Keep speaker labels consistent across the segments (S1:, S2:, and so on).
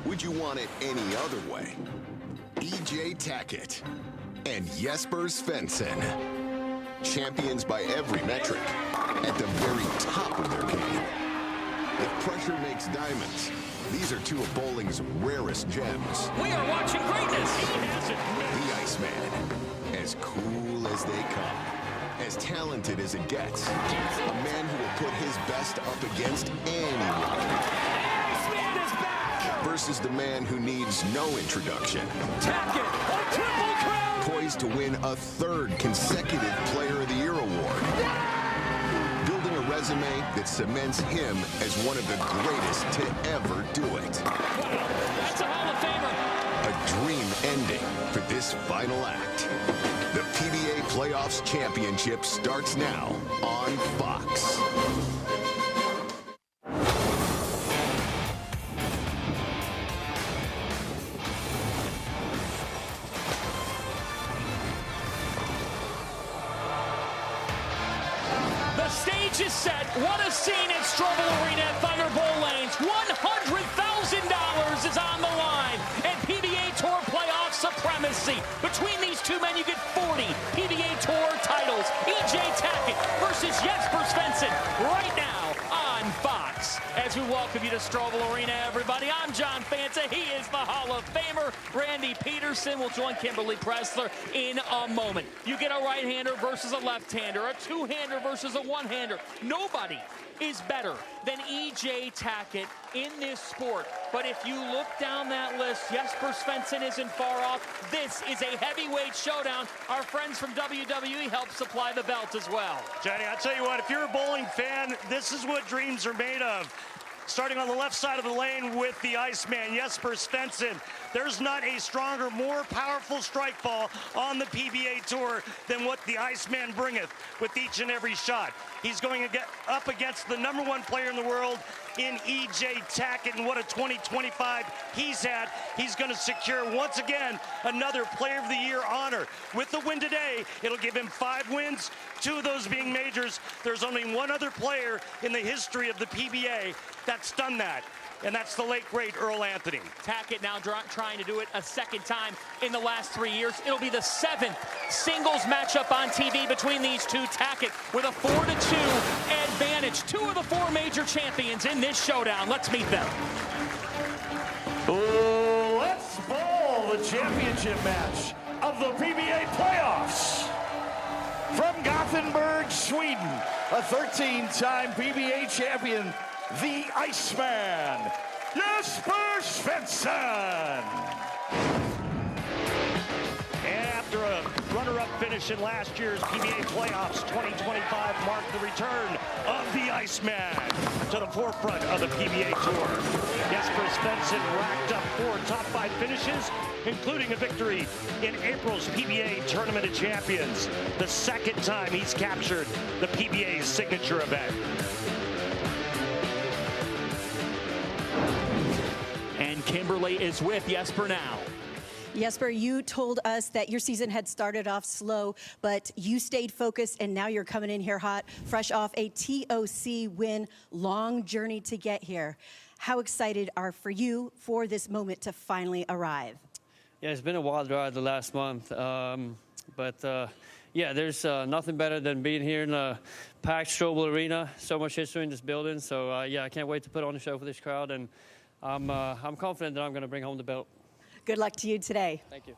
S1: Would you want it any other way? EJ Tackett and Jesper Svensson, champions by every metric, at the very top of their game. If pressure makes diamonds, these are two of bowling's rarest gems.
S2: We are watching greatness.
S1: He has it. The Iceman, as cool as they come, as talented as it gets, a man who will put his best up against anyone. Versus the man who needs no introduction.
S2: Tacket, a triple crown!
S1: Poised to win a third consecutive Player of the Year award. Building a resume that cements him as one of the greatest to ever do it.
S2: Wow, that's a Hall of Famer.
S1: A dream ending for this final act. The PBA Playoffs Championship starts now on Fox.
S2: The stage is set. What a scene at Thunderbowl Arena at Thunderbowl Lanes. $100,000 is on the line. And PBA Tour playoff supremacy. Between these two men, you get 40 PBA Tour titles. EJ Tackett versus Jesper Svensson right now on Fox. As we welcome you to Thunderbowl Arena, everybody. I'm John Fanta. He is the Hall of Famer. Randy Peterson will join Kimberly Pressler in a moment. You get a right-hander versus a left-hander, a two-hander versus a one-hander. Nobody is better than EJ Tackett in this sport. But if you look down that list, Jesper Svensson isn't far off. This is a heavyweight showdown. Our friends from WWE help supply the belt as well.
S3: Johnny, I'll tell you what, if you're a bowling fan, this is what dreams are made of. Starting on the left side of the lane with the Iceman, Jesper Svensson. There's not a stronger, more powerful strike ball on the PBA Tour than what the Iceman bringeth with each and every shot. He's going to get up against the #1 player in the world in EJ Tackett, and what a 2025 he's had. He's going to secure, once again, another Player of the Year honor. With the win today, it'll give him 5 wins, 2 of those being majors. There's only one other player in the history of the PBA that's done that, and that's the late, great Earl Anthony.
S2: Tackett now trying to do it a second time in the last 3 years. It'll be the 7th singles matchup on TV between these two. Tackett with a 4-2 advantage. 2 of the 4 major champions in this showdown. Let's meet them.
S4: Let's bowl the championship match of the PBA Playoffs. From Gothenburg, Sweden, a 13-time PBA champion, the Iceman, Jesper Svensson.
S3: And after a runner-up finish in last year's PBA Playoffs 2025 marked the return of the Iceman to the forefront of the PBA Tour. Jesper Svensson racked up 4 top 5 finishes, including a victory in April's PBA Tournament of Champions, the 2nd time he's captured the PBA's signature event.
S2: And Kimberly is with Jesper now.
S5: Jesper, you told us that your season had started off slow, but you stayed focused, and now you're coming in here hot, fresh off a TOC win, long journey to get here. How excited are you for this moment to finally arrive?
S6: Yeah, it's been a wild ride the last month, yeah, there's nothing better than being here in a packed Thunderbowl Arena. So much history in this building, so yeah, I can't wait to put on a show for this crowd, and I'm confident that I'm going to bring home the belt.
S5: Good luck to you today.
S6: Thank you.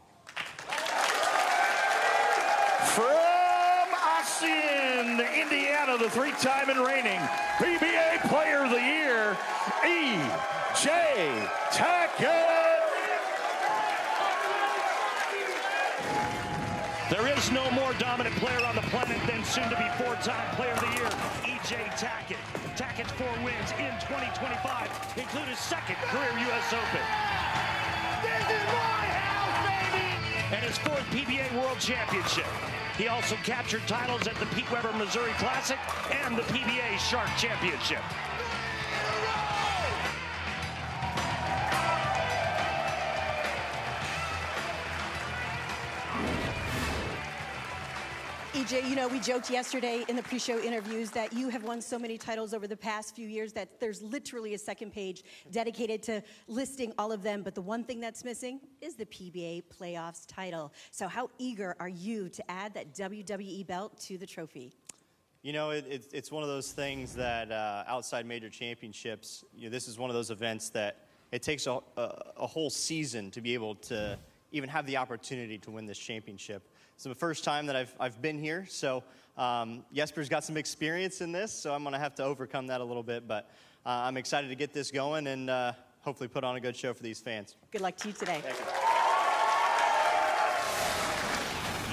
S4: From Austin, Indiana, the 3-time and reigning PBA Player of the Year, EJ Tackett.
S3: There is no more dominant player on the planet than soon-to-be 4-time Player of the Year, EJ Tackett. Tackett's 4 wins in 2025 include his 2nd career U.S. Open. This is my house, baby! And his 4th PBA World Championship. He also captured titles at the Pete Weber Missouri Classic and the PBA Shark Championship.
S5: EJ, you know, we joked yesterday in the pre-show interviews that you have won so many titles over the past few years that there's literally a second page dedicated to listing all of them. But the one thing that's missing is the PBA Playoffs title. So how eager are you to add that WWE belt to the trophy?
S7: You know, it's one of those things that outside major championships, you know, this is one of those events that it takes a whole season to be able to even have the opportunity to win this championship. It's the first time that I've been here, so Jesper's got some experience in this, so I'm going to have to overcome that a little bit, but I'm excited to get this going and hopefully put on a good show for these fans.
S5: Good luck to you today.
S7: Thank you.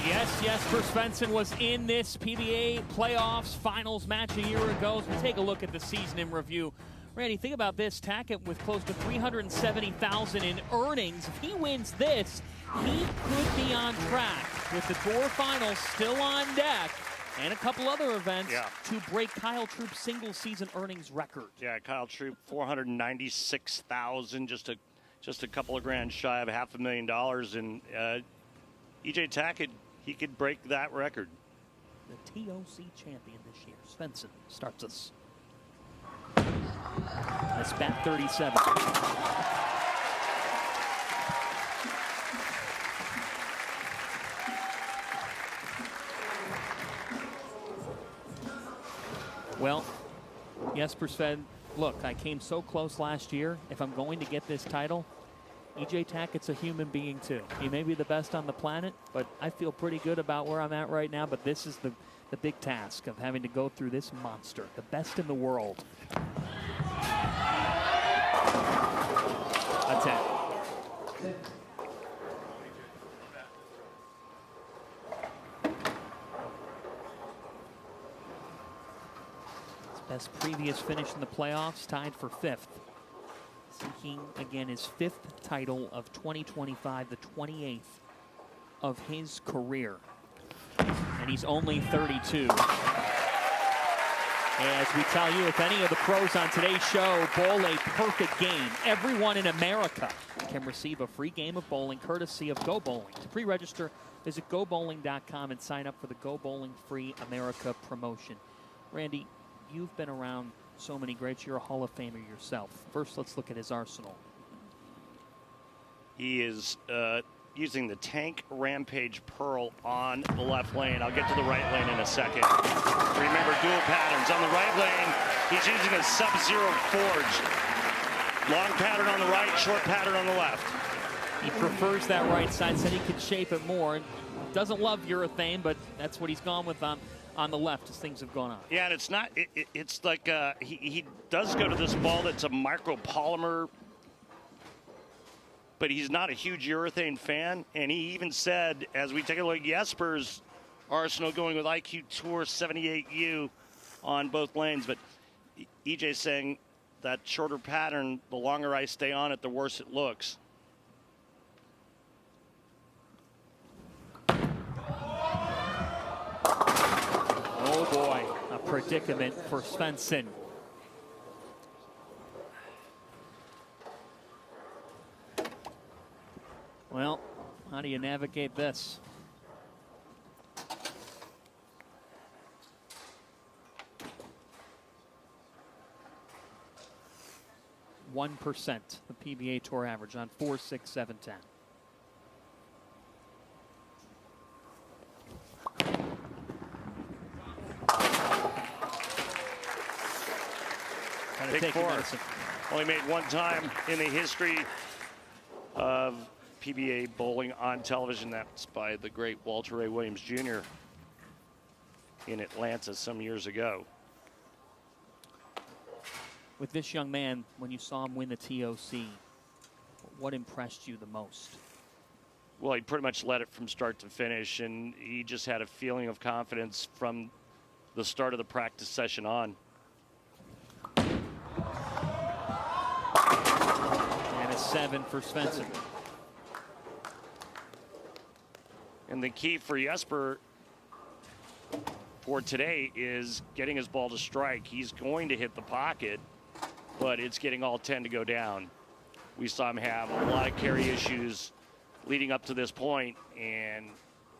S2: Yes, Jesper Svensson was in this PBA Playoffs finals match a year ago. As we take a look at the season in review, Randy, think about this. Tackett with close to $370,000 in earnings. If he wins this, he could be on track with the tour finals still on deck and a couple other events to break Kyle Troop's single season earnings record.
S3: Yeah, Kyle Troop, $496,000, just a couple of grand shy of $500,000, and EJ Tackett, he could break that record.
S2: The TOC champion this year, Svensson, starts us. That's bat 37. Well, Jesper said, look, I came so close last year. If I'm going to get this title, EJ Tackett's a human being too. He may be the best on the planet, but I feel pretty good about where I'm at right now. But this is the big task of having to go through this monster, the best in the world. Attack. His best previous finish in the playoffs, tied for 5th. Seeking, again, his 5th title of 2025, the 28th of his career. And he's only 32. As we tell you, if any of the pros on today's show bowl a perfect game, everyone in America can receive a free game of bowling courtesy of Go Bowling. To pre-register, visit GoBowling.com and sign up for the Go Bowling Free America promotion. Randy, you've been around so many greats. You're a Hall of Famer yourself. First, let's look at his arsenal.
S3: He is using the Tank Rampage Pearl on the left lane. I'll get to the right lane in a second. Remember, dual patterns. On the right lane, he's using a Sub-Zero Forge. Long pattern on the right, short pattern on the left.
S2: He prefers that right side, said he could shape it more. Doesn't love urethane, but that's what he's gone with on the left as things have gone on.
S3: Yeah, and it's not, it's like he does go to this ball that's a micropolymer, but he's not a huge urethane fan. And he even said, as we take a look at Jesper's arsenal, going with IQ Tour 78U on both lanes, but EJ saying that shorter pattern, the longer I stay on it, the worse it looks.
S2: Oh boy, a predicament for Svensson. Well, how do you navigate this? %, the PBA Tour average on 4, 6, 7, 10.
S3: Big four. Only made one time in the history of PBA bowling on television. That's by the great Walter Ray Williams Jr. in Atlanta some years ago.
S2: With this young man, when you saw him win the TOC, what impressed you the most?
S3: Well, he pretty much led it from start to finish, and he just had a feeling of confidence from the start of the practice session on.
S2: And a 7 for Svensson.
S3: And the key for Jesper for today is getting his ball to strike. He's going to hit the pocket, but it's getting all 10 to go down. We saw him have a lot of carry issues leading up to this point, and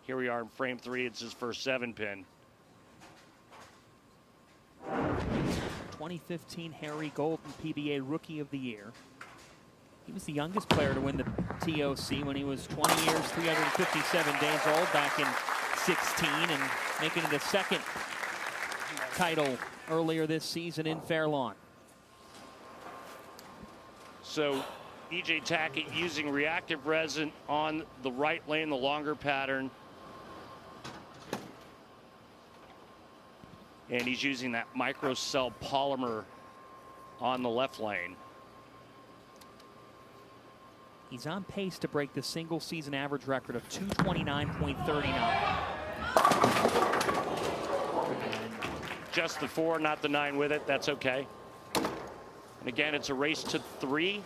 S3: Here we are in frame 3. It's his first 7-pin.
S2: 2015 Harry Golden PBA Rookie of the Year. He was the youngest player to win the TOC when he was 20 years, 357 days old back in 16, and making it a second title earlier this season in Fairlawn.
S3: So EJ Tackett using reactive resin on the right lane, the longer pattern. And he's using that microcell polymer on the left lane.
S2: He's on pace to break the single season average record of 229.39.
S3: Just the 4, not the 9 with it. That's okay. And again, it's a race to 3.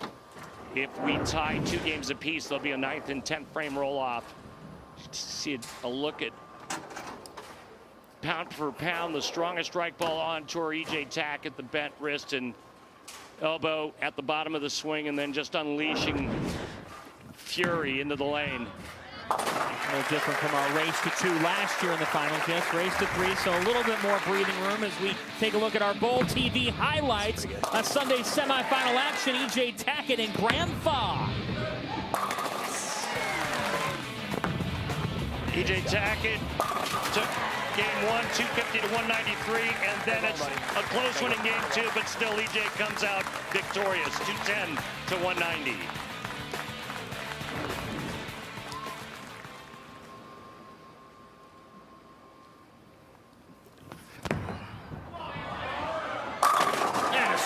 S3: If we tie 2 games apiece, there'll be a 9th and 10th frame roll-off. See a look at pound for pound, the strongest strike ball on tour, EJ Tackett, the bent wrist and elbow at the bottom of the swing, and then just unleashing fury into the lane.
S2: No different from our race to 2 last year in the final, just race to 3, so a little bit more breathing room as we take a look at our Bowl TV highlights. A Sunday semifinal action, EJ Tackett and Graham Fa.
S3: EJ Tackett took game 1, 250 to 193, and then it's a close one in game 2, but still EJ comes out victorious, 210 to 190.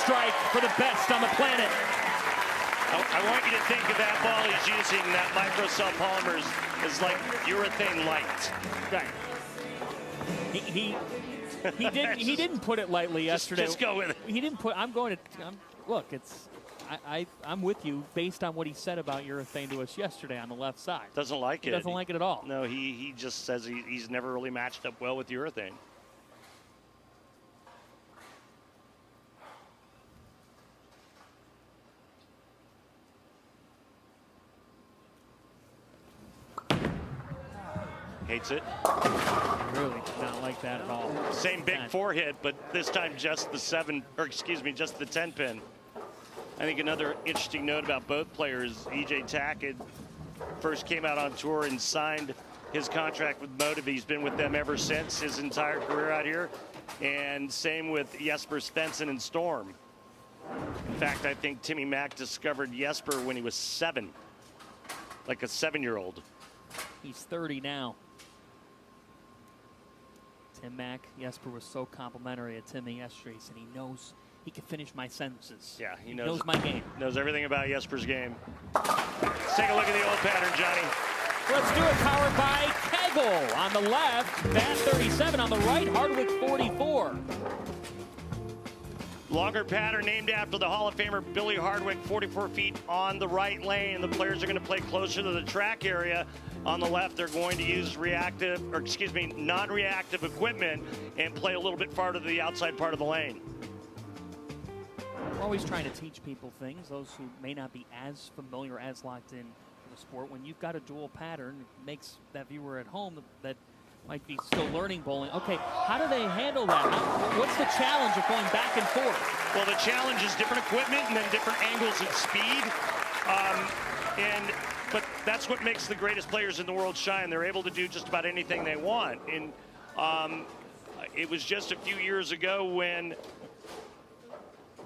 S2: Strike for the best on the planet.
S3: I want you to think of that ball he's using, that microcell polymers, is like urethane light.
S2: Right. He didn't put it lightly yesterday.
S3: Just go with it.
S2: He didn't put. Look, it's. I'm with you based on what he said about urethane to us yesterday on the left side.
S3: Doesn't like it.
S2: He doesn't like it at all.
S3: No, he just says he's never really matched up well with urethane. Hates it.
S2: Really did not like that at all.
S3: Same big 4 hit, but this time just the 7, or excuse me, just the 10 pin. I think another interesting note about both players, EJ Tackett first came out on tour and signed his contract with Motive. He's been with them ever since, his entire career out here. And same with Jesper, Svensson, and Storm. In fact, I think Timmy Mack discovered Jesper when he was 7, like a 7-year-old.
S2: He's 30 now. Tim Mack, Jesper was so complimentary at Timmy yesterday, and he knows he can finish my sentences.
S3: Yeah, he
S2: knows my game.
S3: Knows everything about Jesper's game. Let's take a look at the old pattern, Johnny.
S2: Let's do it, powered by Kegel. On the left, Bass 37. On the right, Hardwick 44.
S3: Longer pattern named after the Hall of Famer Billy Hardwick, 44 feet on the right lane. The players are going to play closer to the track area. On the left, they're going to use non-reactive equipment and play a little bit farther to the outside part of the lane.
S2: We're always trying to teach people things, those who may not be as familiar, as locked in the sport. When you've got a dual pattern, it makes that viewer at home that might be still learning bowling. Okay, how do they handle that? What's the challenge of going back and forth?
S3: Well, the challenge is different equipment and then different angles and speed. But that's what makes the greatest players in the world shine. They're able to do just about anything they want. And it was just a few years ago when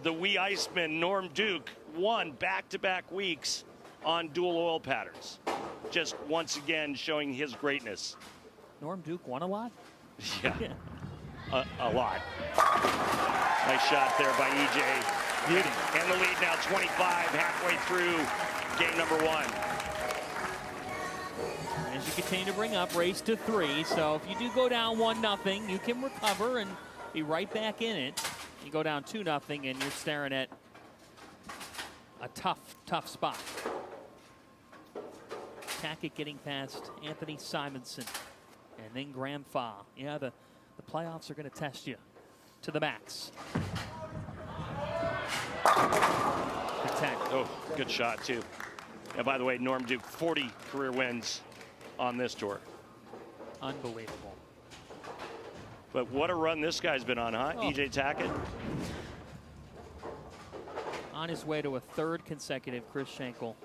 S3: the wee Iceman, Norm Duke, won back-to-back weeks on dual oil patterns. Just once again showing his greatness.
S2: Norm Duke won a lot?
S3: Yeah, a lot. Nice shot there by EJ.
S2: Beauty.
S3: And the lead now 25, halfway through game number 1.
S2: As you continue to bring up, race to 3. So if you do go down 1-0, you can recover and be right back in it. You go down 2-0, and you're staring at a tough spot. Tackett getting past Anthony Simonson. And then Graham Fa. Yeah, the playoffs are going to test you to the max. Attack.
S3: Oh, good shot, too. And by the way, Norm Duke, 40 career wins on this tour.
S2: Unbelievable.
S3: But what a run this guy's been on, huh?
S2: Oh.
S3: EJ Tackett.
S2: On his way to a third consecutive Chris Schenkel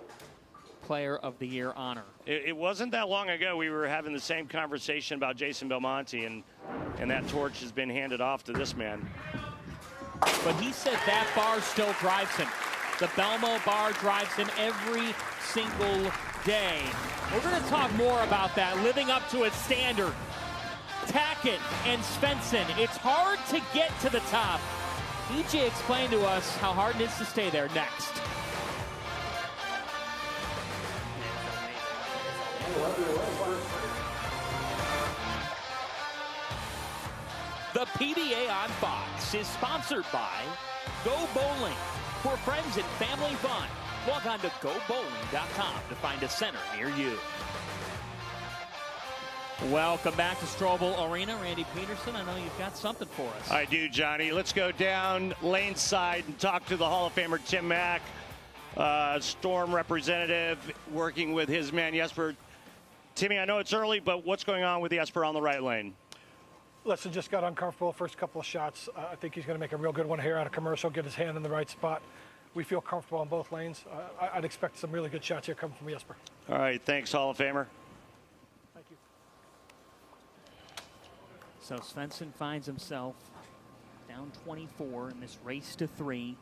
S2: Player of the Year honor.
S3: It wasn't that long ago we were having the same conversation about Jason Belmonte, and that torch has been handed off to this man.
S2: But he said that bar still drives him. The Belmo bar drives him every single day. We're going to talk more about that, living up to its standard. Tackett and Svensson, it's hard to get to the top. EJ explained to us how hard it is to stay there next. The PBA on Fox is sponsored by Go Bowling. For friends and family fun, log on to GoBowling.com to find a center near you. Welcome back to Thunderbowl Arena. Randy Peterson, I know you've got something for us.
S3: I do, Johnny. Let's go down lane side and talk to the Hall of Famer Tim Mack, Storm representative, working with his man Jesper. Timmy, I know it's early, but what's going on with Jesper on the right lane?
S8: Listen, just got uncomfortable first couple of shots. I think he's going to make a real good one here on a commercial, get his hand in the right spot. We feel comfortable on both lanes. I'd expect some really good shots here coming from Jesper.
S3: All right, thanks, Hall of Famer.
S8: Thank you.
S2: So Svensson finds himself down 24 in this race to 3.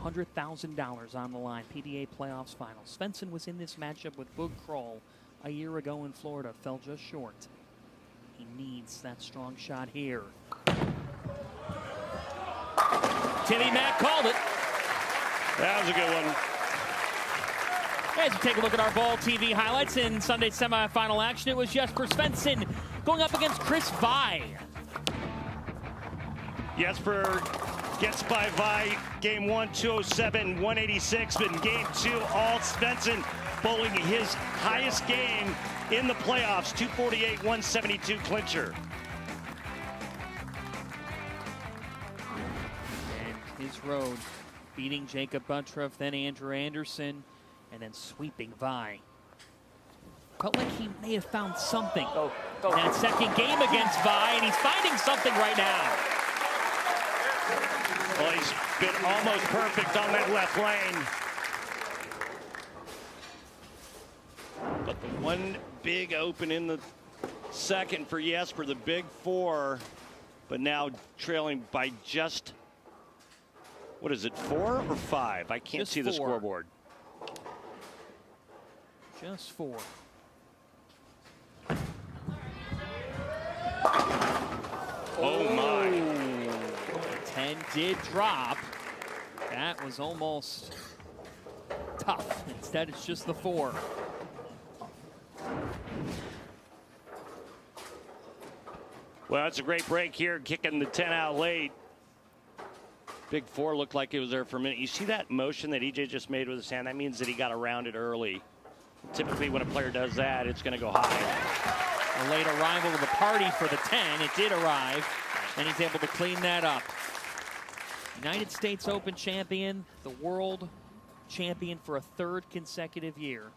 S2: $100,000 on the line, PBA Playoffs final. Svensson was in this matchup with Boog Kroll a year ago in Florida, fell just short. He needs that strong shot here. Timmy Mack called it.
S3: That was a good one.
S2: As we take a look at our Ball TV highlights in Sunday's semifinal action, it was Jesper Svensson going up against Chris Vi.
S3: Jesper gets by Vi. Game 1, 207, 186. But in game 2, all Svensson bowling his highest game in the playoffs, 248, 172 clincher.
S2: And his road, beating Jacob Buttruff, then Andrew Anderson, and then sweeping Vi. Felt like he may have found something in that second game against Vi, and he's finding something right now.
S3: Well, he's been almost perfect on that left lane. But the one big open in the second for Jesper, the big 4, but now trailing by just, what is it, 4 or 5? I can't
S2: Just
S3: see the
S2: 4.
S3: scoreboard.
S2: Just 4.
S3: Oh my.
S2: 10 did drop. That was almost tough. Instead, it's just the 4.
S3: Well, it's a great break here, kicking the 10 out late. Big 4 looked like it was there for a minute. You see that motion that EJ just made with his hand? That means that he got around it early. Typically, when a player does that, it's going to go high.
S2: A late arrival of the party for the 10. It did arrive, and he's able to clean that up. United States Open champion, the world champion for a 3rd consecutive year.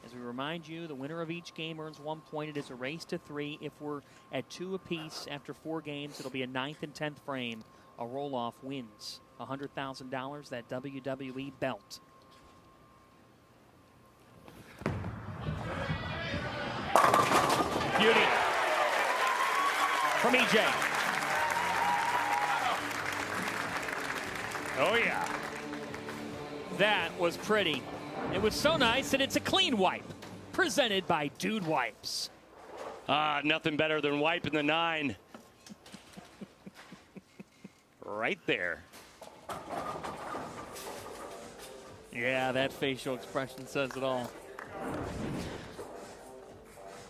S2: As we remind you, the winner of each game earns 1 point. It is a race to 3. If we're at 2 apiece after 4 games, it'll be a 9th and 10th frame. A roll-off wins $100,000, that WWE belt. Beauty from EJ.
S3: Oh, yeah.
S2: That was pretty. It was so nice that it's a clean wipe. Presented by Dude Wipes.
S3: Nothing better than wiping the 9. Right there.
S2: Yeah, that facial expression says it all.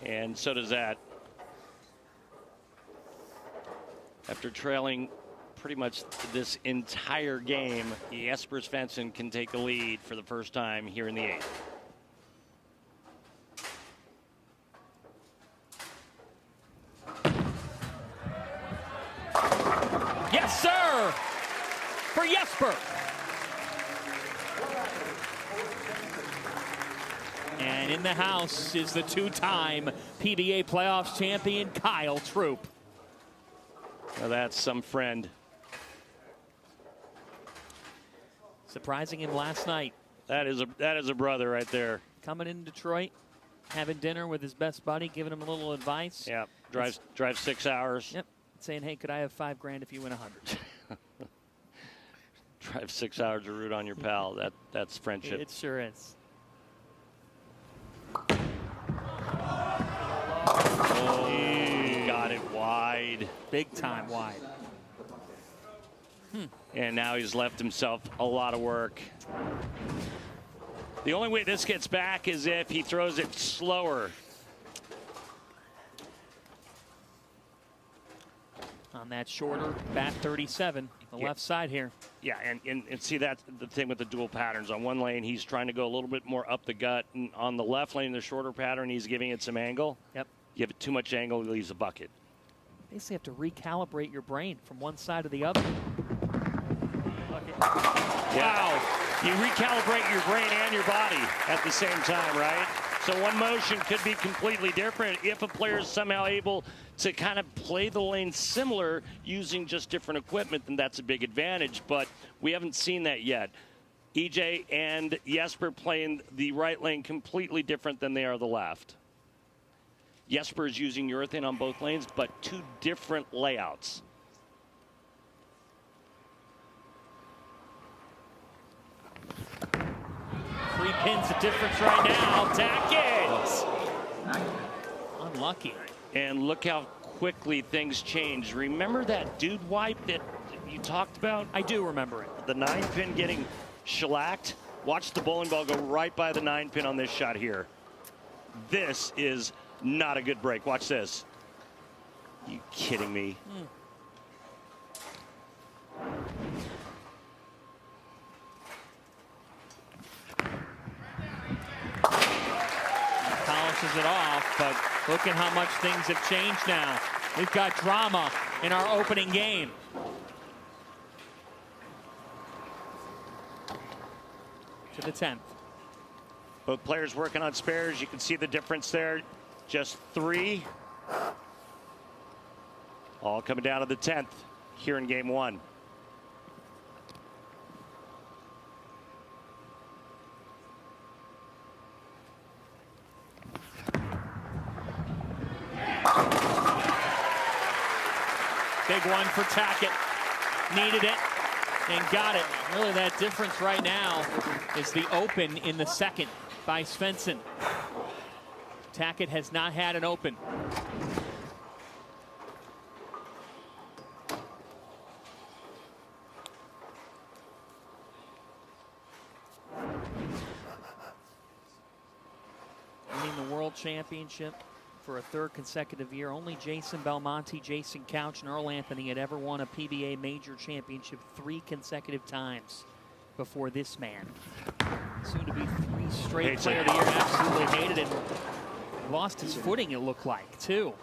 S3: And so does that. After trailing pretty much this entire game, Jesper Svensson can take the lead for the first time here in the 8th.
S2: Yes, sir! For Jesper. And in the house is the two-time PBA Playoffs champion, Kyle Troop.
S9: Well, that's some friend.
S2: Surprising him last night.
S9: That is a brother right there.
S2: Coming in Detroit, having dinner with his best buddy, giving him a little advice.
S9: Yeah, drive 6 hours.
S2: Yep, saying, hey, could I have $5,000 if you win 100?
S9: Drive 6 hours to root on your pal. That's friendship.
S2: It sure is.
S9: Oh, he got it wide.
S2: Big time wide.
S9: And now he's left himself a lot of work. The only way this gets back is if he throws it slower.
S2: On that shorter bat 37, the left side here.
S9: Yeah, and see, that's the thing with the dual patterns. On one lane, he's trying to go a little bit more up the gut. And on the left lane, the shorter pattern, he's giving it some angle.
S2: Yep.
S9: Give it too much angle, it leaves a bucket.
S2: Basically have to recalibrate your brain from one side to the other.
S9: Wow. You recalibrate your brain and your body at the same time, right? So one motion could be completely different if a player is somehow able to kind of play the lane similar using just different equipment, then that's a big advantage. But we haven't seen that yet. EJ and Jesper playing the right lane completely different than they are the left. Jesper is using urethane on both lanes, but two different layouts.
S2: Three pins of difference right now. Tackett. Unlucky.
S9: And look how quickly things change. Remember that dude wipe that you talked about?
S2: I do remember it.
S9: The 9-pin getting shellacked. Watch the bowling ball go right by the 9-pin on this shot here. This is not a good break. Watch this. You kidding me?
S2: Polishes it off, but look at how much things have changed now. We've got drama in our opening game. To the 10th.
S9: Both players working on spares. You can see the difference there. Just 3. All coming down to the 10th here in game 1.
S2: Big one for Tackett. Needed it and got it. Really, that difference right now is the open in the second by Svensson. Tackett has not had an open. Winning the World Championship for a third consecutive year. Only Jason Belmonte, Jason Couch, and Earl Anthony had ever won a PBA Major Championship 3 consecutive times before this man. Soon to be 3 straight player of the year. Absolutely hated it. Lost his footing, it looked like, too.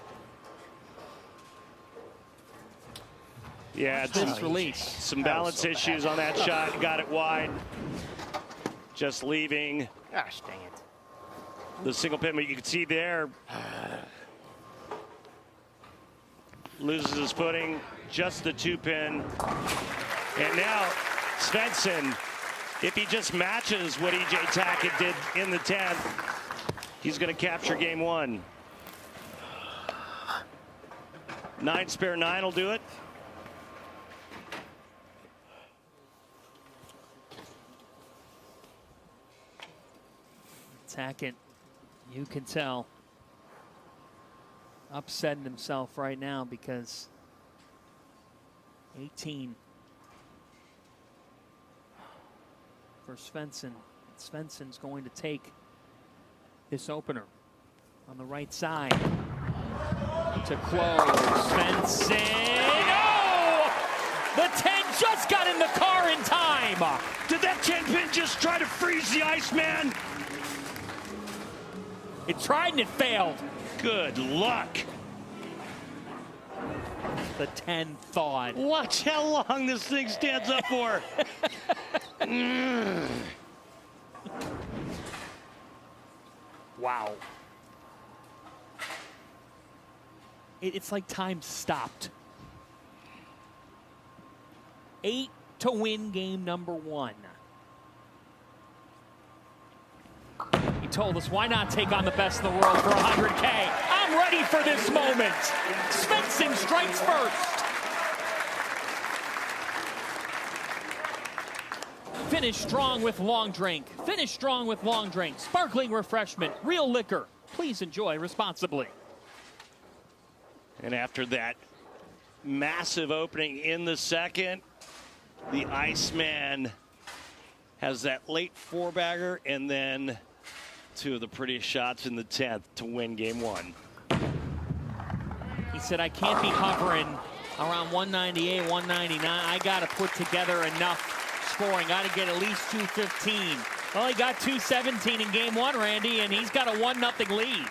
S9: Yeah,
S2: this release.
S9: Some balance issues on that shot. Got it wide. Just leaving.
S2: Gosh dang it.
S9: The single pin, but you can see there. Loses his footing. Just the 2-pin. And now Svensson, if he just matches what EJ Tackett did in the 10th, he's going to capture game 1. 9 spare 9 will do it.
S2: Tackett, you can tell, upsetting himself right now because 18 for Svensson. Svensson's going to take this opener on the right side to close. Svensson, oh! The 10 just got in the car in time.
S9: Did that 10-pin just try to freeze the Iceman?
S2: It tried and it failed.
S9: Good luck.
S2: The 10 thawed.
S9: Watch how long this thing stands up for.
S2: Wow. It's like time stopped. 8 to win game number 1. He told us, why not take on the best in the world for 100K? I'm ready for this moment. Svensson strikes first. Finish strong with long drink. Finish strong with long drink. Sparkling refreshment, real liquor. Please enjoy responsibly.
S9: And after that massive opening in the second, the Iceman has that late four-bagger and then 2 of the prettiest shots in the 10th to win game 1.
S2: He said, I can't be hovering around 198, 199. I got to put together enough scoring. Got to get at least 215. Well, he got 217 in game 1, Randy, and he's got a 1-0 lead.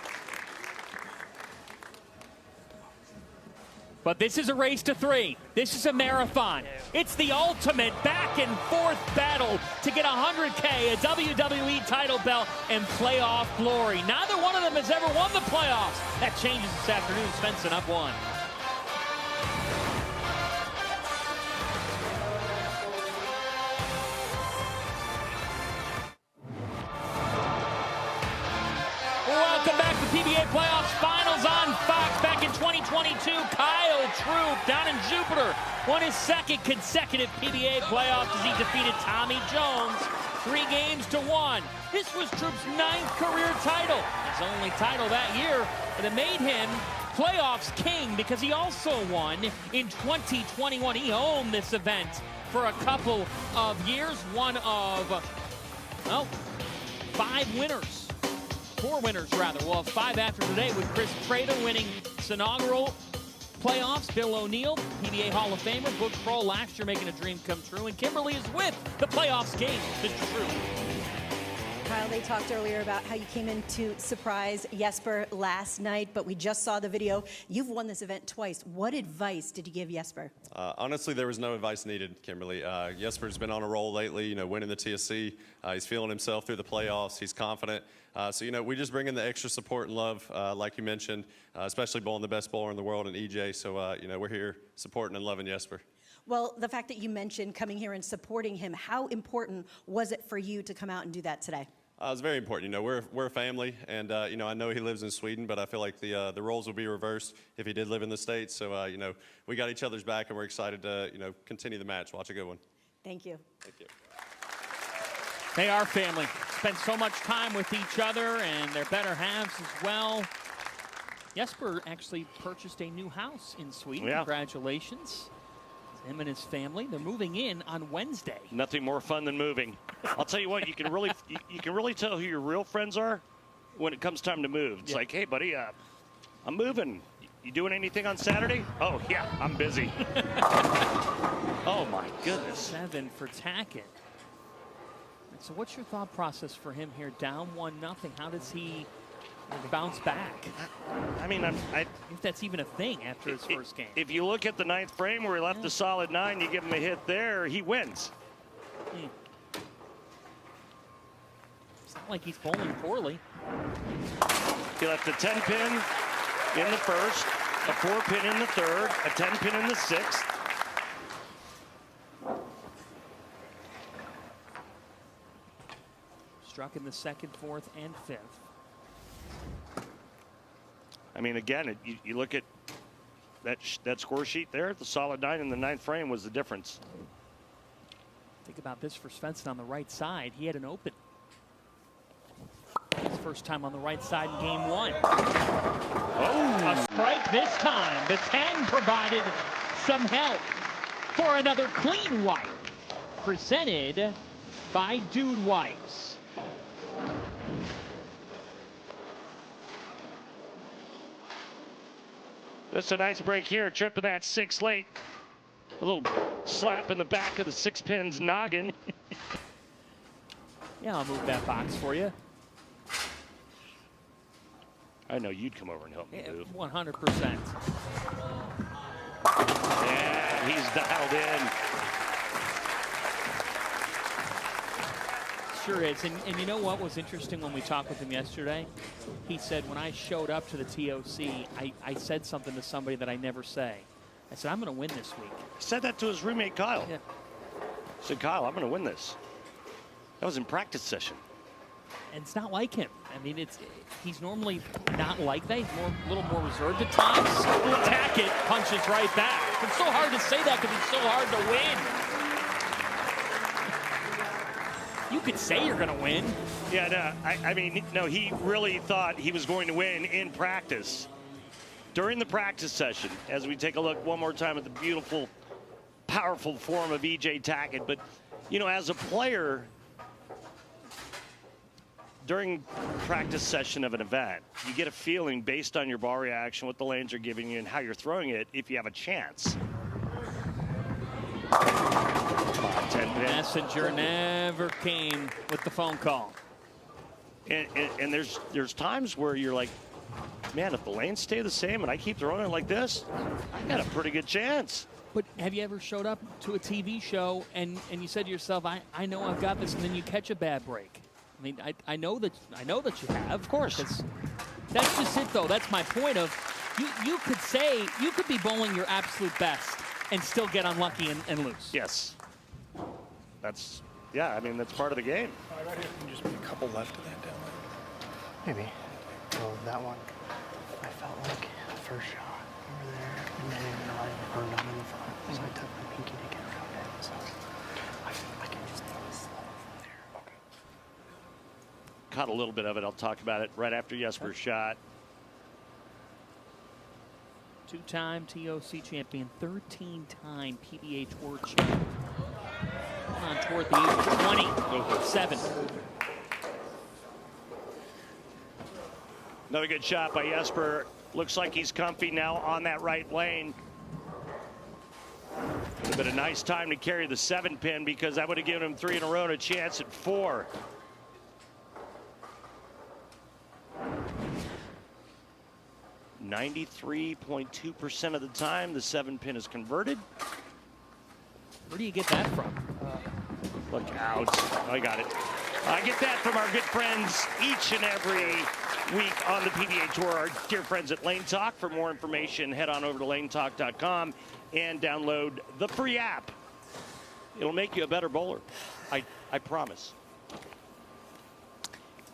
S2: But this is a race to 3. This is a marathon. It's the ultimate back and forth battle to get 100K, a WWE title belt, and playoff glory. Neither one of them has ever won the playoffs. That changes this afternoon. Svensson up 1. Welcome back to PBA Playoffs Finals on Fox. Back in 2022, Kyle Troop down in Jupiter won his 2nd consecutive PBA playoffs as he defeated Tommy Jones 3-1. This was Troop's 9th career title, his only title that year, but it made him playoffs king because he also won in 2021. He owned this event for a couple of years, one of, well, 5 winners. 4 winners, rather. We'll have 5 after today with Chris Prater winning his inaugural playoffs. Bill O'Neill, PBA Hall of Famer. Book Kroll last year making a dream come true. And Kimberly is with the playoffs game. This is true.
S5: Kyle, they talked earlier about how you came in to surprise Jesper last night, but we just saw the video. You've won this event twice. What advice did you give Jesper?
S10: Honestly, there was no advice needed, Kimberly. Jesper's been on a roll lately, winning the TSC. He's feeling himself through the playoffs. He's confident. So, we just bring in the extra support and love, like you mentioned, especially bowling the best bowler in the world in EJ. So, we're here supporting and loving Jesper.
S5: Well, the fact that you mentioned coming here and supporting him, how important was it for you to come out and do that today?
S10: It's very important. We're a family, and I know he lives in Sweden, but I feel like the roles will be reversed if he did live in the States. So we got each other's back, and we're excited to continue the match. Watch a good one.
S5: Thank you.
S10: Thank you.
S2: They are family. Spend so much time with each other, and they're better halves as well. Jesper actually purchased a new house in Sweden. Yeah. Congratulations. Him and his family. They're moving in on Wednesday.
S9: Nothing more fun than moving. I'll tell you what, you can really tell who your real friends are when it comes time to move. It's like, hey, buddy, I'm moving. You doing anything on Saturday? Oh, yeah, I'm busy. Oh, my goodness.
S2: 7 for Tackett. So what's your thought process for him here? Down 1-0. How does he bounce back?
S9: I mean,
S2: if that's even a thing after his first game.
S9: If you look at the 9th frame where he left a solid 9, you give him a hit there, he wins.
S2: It's not like he's bowling poorly.
S9: He left a 10-pin in the first, a 4-pin in the third, a 10-pin in the 6th.
S2: Struck in the 2nd, 4th, and 5th.
S9: I mean, again, you look at that score sheet there, the solid 9 in the 9th frame was the difference.
S2: Think about this for Svensson on the right side. He had an open. His first time on the right side in game 1.
S9: Oh!
S2: A strike this time. The 10 provided some help for another clean wipe. Presented by Dude Wipes.
S9: That's a nice break here, tripping that 6 late. A little slap in the back of the 6-pin's noggin.
S2: Yeah, I'll move that box for you.
S9: I know you'd come over and help me move.
S2: 100%.
S9: Yeah, he's dialed in.
S2: sure is. And you know what was interesting when we talked with him yesterday? He said, when I showed up to the TOC, I said something to somebody that I never say. I said, I'm going to win this week.
S9: He said that to his roommate, Kyle.
S2: Yeah.
S9: He said, Kyle, I'm going to win this. That was in practice session.
S2: And it's not like him. I mean, he's normally not like that. He's a little more reserved at times. Tacket punches right back. It's so hard to say that because it's so hard to win. You could say you're going to win.
S9: Yeah, no, I mean, no, he really thought he was going to win in practice. During the practice session, as we take a look one more time at the beautiful, powerful form of E.J. Tackett. But, you know, as a player, during practice session of an event, you get a feeling based on your ball reaction, what the lanes are giving you, and how you're throwing it, if you have a chance.
S2: Messenger never came with the phone call.
S9: And there's times where you're like, man, if the lanes stay the same and I keep throwing it like this, I got a pretty good chance.
S2: But have you ever showed up to a TV show and you said to yourself, I know I've got this, and then you catch a bad break? I mean, I know that you have. Of course. That's just it, though. That's my point of you could be bowling your absolute best and still get unlucky and lose.
S9: Yes. I mean, that's part of the game.
S8: Right here, can just be a couple left of that down there.
S11: Maybe. Well, that one, I felt like the first shot over there, and then I burned on in the front, so I took my pinky to get around it. So I can just throw it slow from there. Okay.
S9: Caught a little bit of it. I'll talk about it right after Jesper's shot.
S2: Two-time TOC champion, 13-time PBA Tour champion. On tour at the age of 27.
S9: Another good shot by Jesper. Looks like he's comfy now on that right lane. Would have been a nice time to carry the 7-pin because that would have given him 3 in a row and a chance at 4. .2% of the time, the 7-pin is converted.
S2: Where do you get that from?
S9: Look out. I got it. I get that from our good friends each and every week on the PBA Tour, our dear friends at Lane Talk. For more information, head on over to lanetalk.com and download the free app. It'll make you a better bowler. I promise.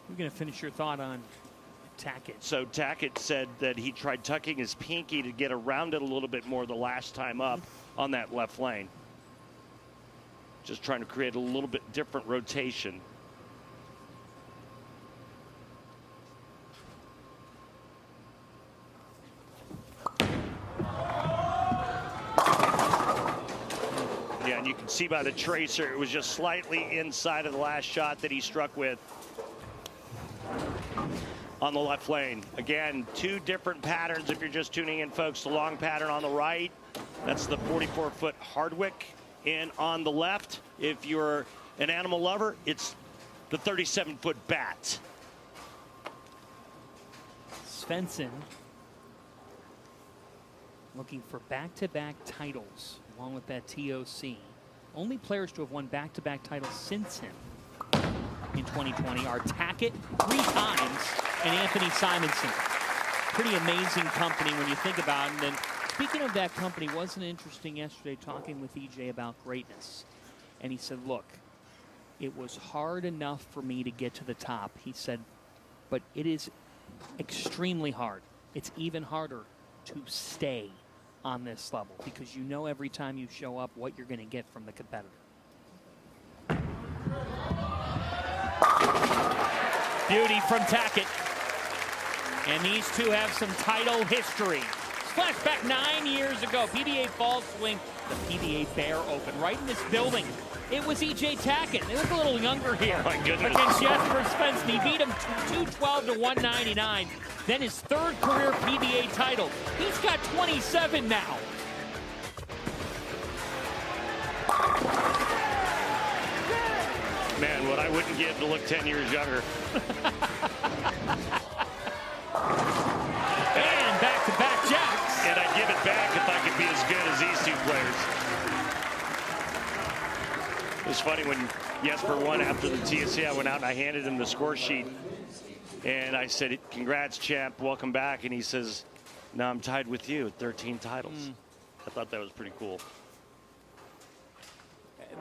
S2: We're going to finish your thought on Tackett.
S9: So Tackett said that he tried tucking his pinky to get around it a little bit more the last time up on that left lane. Just trying to create a little bit different rotation. Yeah, and you can see by the tracer, it was just slightly inside of the last shot that he struck with on the left lane. Again, 2 different patterns if you're just tuning in, folks. The long pattern on the right, that's the 44-foot Hardwick. And on the left, if you're an animal lover, it's the 37-foot bat.
S2: Svensson looking for back-to-back titles along with that TOC. Only players to have won back-to-back titles since him in 2020 are Tackett 3 times and Anthony Simonson. Pretty amazing company when you think about it. And speaking of that company, wasn't it interesting yesterday talking with EJ about greatness? And he said, look, it was hard enough for me to get to the top. He said, but it is extremely hard. It's even harder to stay on this level because you know every time you show up what you're going to get from the competitor. Beauty from Tackett. And these two have some title history. Flashback 9 years ago, PBA Fall Swing, the PBA Bear Open, right in this building. It was E.J. Tackett. They look a little younger here.
S9: Oh my goodness.
S2: Against Jesper Svensson. He beat him 212 to 199. Then his 3rd career PBA title. He's got 27 now.
S9: Man, what I wouldn't give to look 10 years younger.
S2: And back-to-back jacks.
S9: And I'd give it back if I could be as good as these 2 players. It was funny when Jesper won after the TSC. I went out and I handed him the score sheet. And I said, congrats, champ. Welcome back. And he says, no, I'm tied with you at 13 titles. I thought that was pretty cool.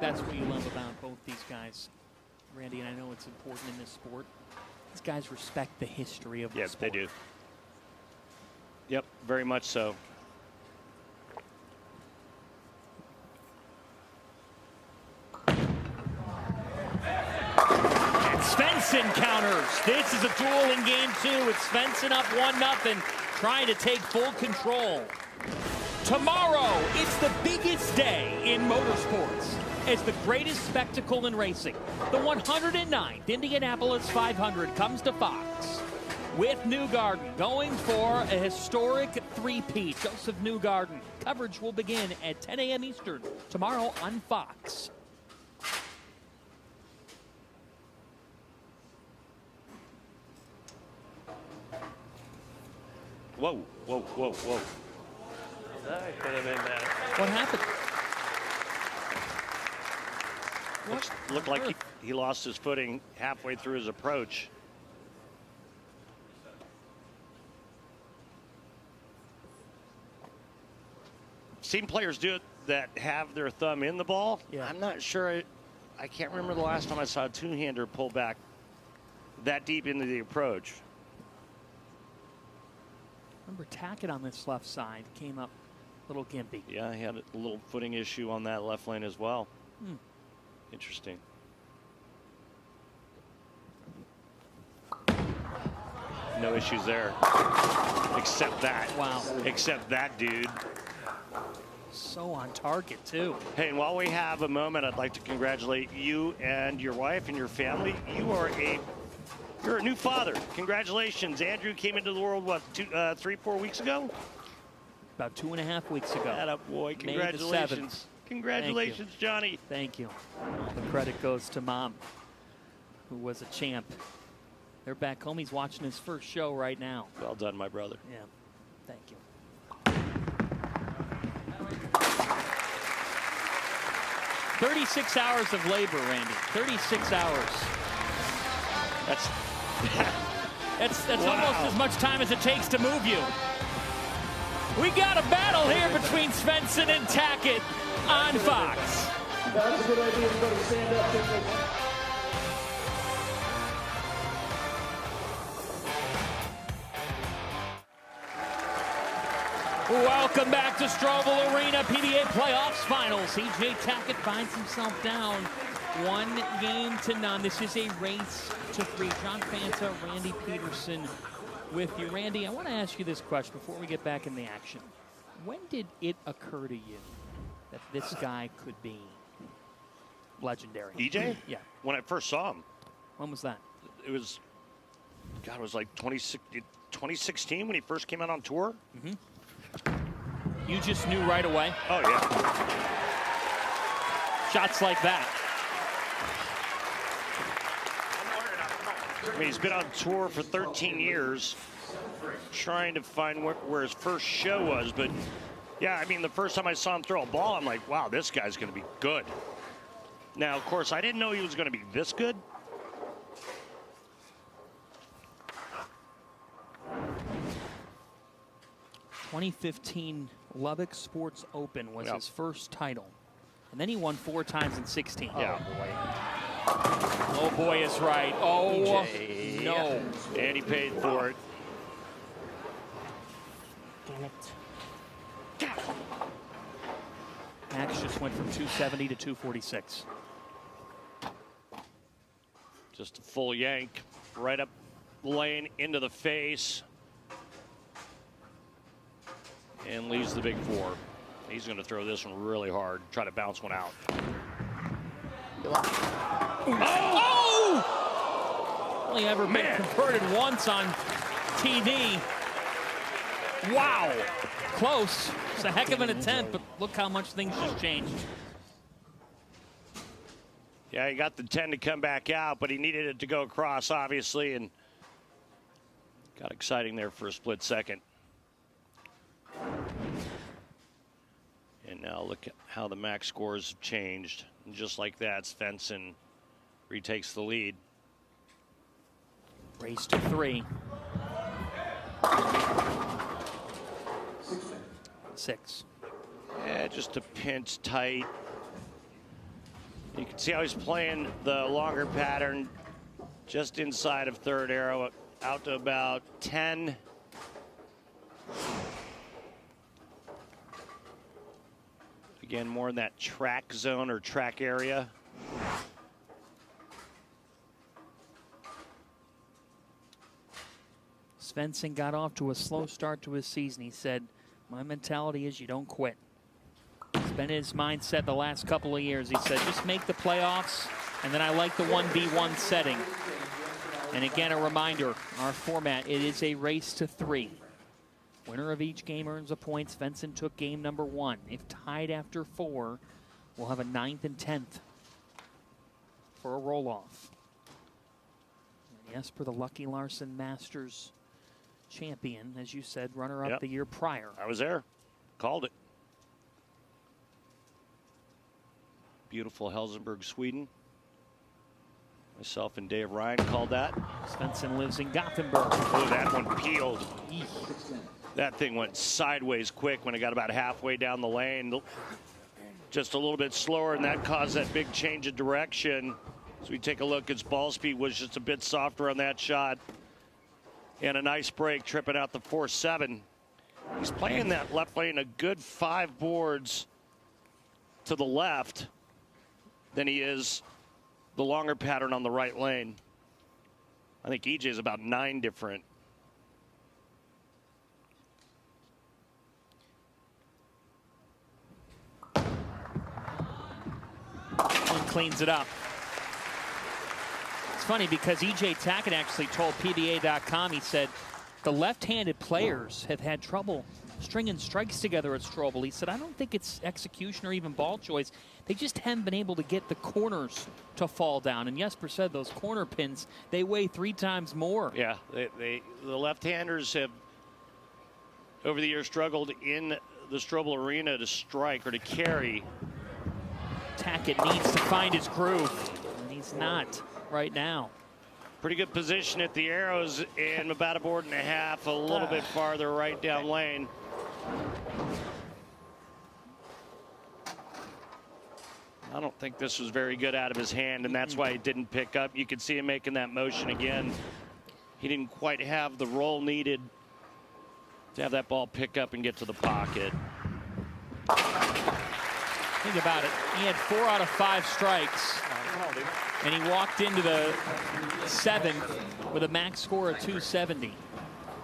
S2: That's what you love about both these guys, Randy, and I know it's important in this sport. These guys respect the history of the sport.
S9: They do. Yep, very much so.
S2: And Svensson counters. This is a duel in game 2. It's Svensson up 1-0, trying to take full control. Tomorrow, it's the biggest day in motorsports. It's the greatest spectacle in racing. The 109th Indianapolis 500 comes to Fox with Newgarden going for a historic three-peat. Joseph Newgarden. Coverage will begin at 10 a.m. Eastern tomorrow on Fox.
S9: Whoa, whoa, whoa, whoa.
S6: That could have been bad.
S2: What happened?
S9: Looked like he lost his footing halfway through his approach. Seen players do it that have their thumb in the ball.
S2: Yeah.
S9: I'm not sure. I can't remember the last time I saw a two-hander pull back that deep into the approach.
S2: Remember Tackett on this left side came up a little gimpy.
S9: Yeah, he had a little footing issue on that left lane as well. Interesting. No issues there. Except that.
S2: Wow.
S9: Except that, dude.
S2: So on target, too.
S9: Hey, and while we have a moment, I'd like to congratulate you and your wife and your family. You're a new father. Congratulations. Andrew came into the world, what, 3-4 weeks ago?
S2: About 2.5 weeks ago.
S9: That up, boy. Congratulations. Congratulations, Johnny.
S2: Thank you. The credit goes to Mom, who was a champ. They're back home. He's watching his first show right now.
S9: Well done, my brother.
S2: Yeah. Thank you. "36 hours of labor, Randy. 36 hours. That's almost as much time as it takes to move you. We got a battle here between Svensson and Tackett on Fox.
S12: That's a good idea. Everybody stand up.
S2: Welcome back to Thunderbowl Arena, PBA Playoffs Finals. E.J. Tackett finds himself down 1-0. This is a race to 3. John Fanta, Randy Peterson with you. Randy, I want to ask you this question before we get back in the action. When did it occur to you that this guy could be legendary?
S9: EJ?
S2: Yeah.
S9: When I first saw him.
S2: When was that?
S9: It was like 2016 when he first came out on tour.
S2: Mm-hmm. You just knew right away?
S9: Oh, yeah.
S2: Shots like that.
S9: I mean, he's been on tour for 13 years, trying to find where his first show was. But, yeah, I mean, the first time I saw him throw a ball, I'm like, wow, this guy's going to be good. Now, of course, I didn't know he was going to be this good.
S2: '15 Lubbock Sports Open was his first title. And then he won 4 times in 16.
S9: Yeah.
S2: Oh, boy is right. Oh,
S9: EJ.
S2: no.
S9: And he paid for it.
S11: Damn it.
S2: Max just went from 270 to 246.
S9: Just a full yank right up the lane into the face. And leaves the big 4. He's going to throw this one really hard, try to bounce one out.
S2: Oh! Only ever been converted once on TV. Wow. Close. It's a heck of an attempt, but look how much things just changed.
S9: Yeah, he got the 10 to come back out, but he needed it to go across, obviously, and got exciting there for a split second. And now look at how the max scores have changed. And just like that, Svensson retakes the lead.
S2: Race to 3. 6.
S9: Yeah, just a pinch tight. You can see how he's playing the longer pattern just inside of third arrow, out to about 10. Again, more in that track zone or track area.
S2: Svensson got off to a slow start to his season. He said, my mentality is you don't quit. It's been his mindset the last couple of years. He said, just make the playoffs, and then I like the 1v1 setting. And again, a reminder, our format, it is a race to 3. Winner of each game earns a point. Svensson took game number 1. If tied after 4, we'll have a 9th and 10th for a roll-off. Jesper, the Lucky Larson Masters champion, as you said, runner-up the year prior.
S9: I was there. Called it. Beautiful Helsingborg, Sweden. Myself and Dave Ryan called that.
S2: Svensson lives in Gothenburg.
S9: Oh, that one peeled. That thing went sideways quick when it got about halfway down the lane. Just a little bit slower, and that caused that big change of direction. As we take a look, his ball speed was just a bit softer on that shot. And a nice break, tripping out the 4-7. He's playing that left lane a good 5 boards to the left than he is the longer pattern on the right lane. I think EJ is about 9 different.
S2: And cleans it up. It's funny because EJ Tackett actually told PBA.com, he said, the left-handed players have had trouble stringing strikes together at Strobel. He said, I don't think it's execution or even ball choice. They just haven't been able to get the corners to fall down. And Jesper said those corner pins, they weigh 3 times more.
S9: Yeah, the left-handers have, over the years, struggled in the Strobel arena to strike or to carry.
S2: Tackett needs to find his groove, and he's not right now.
S9: Pretty good position at the arrows, and about a board and a half, a little bit farther right down lane. I don't think this was very good out of his hand, and that's why he didn't pick up. You could see him making that motion again. He didn't quite have the roll needed to have that ball pick up and get to the pocket.
S2: Think about it. He had 4 out of 5 strikes, and he walked into the 7th with a max score of 270.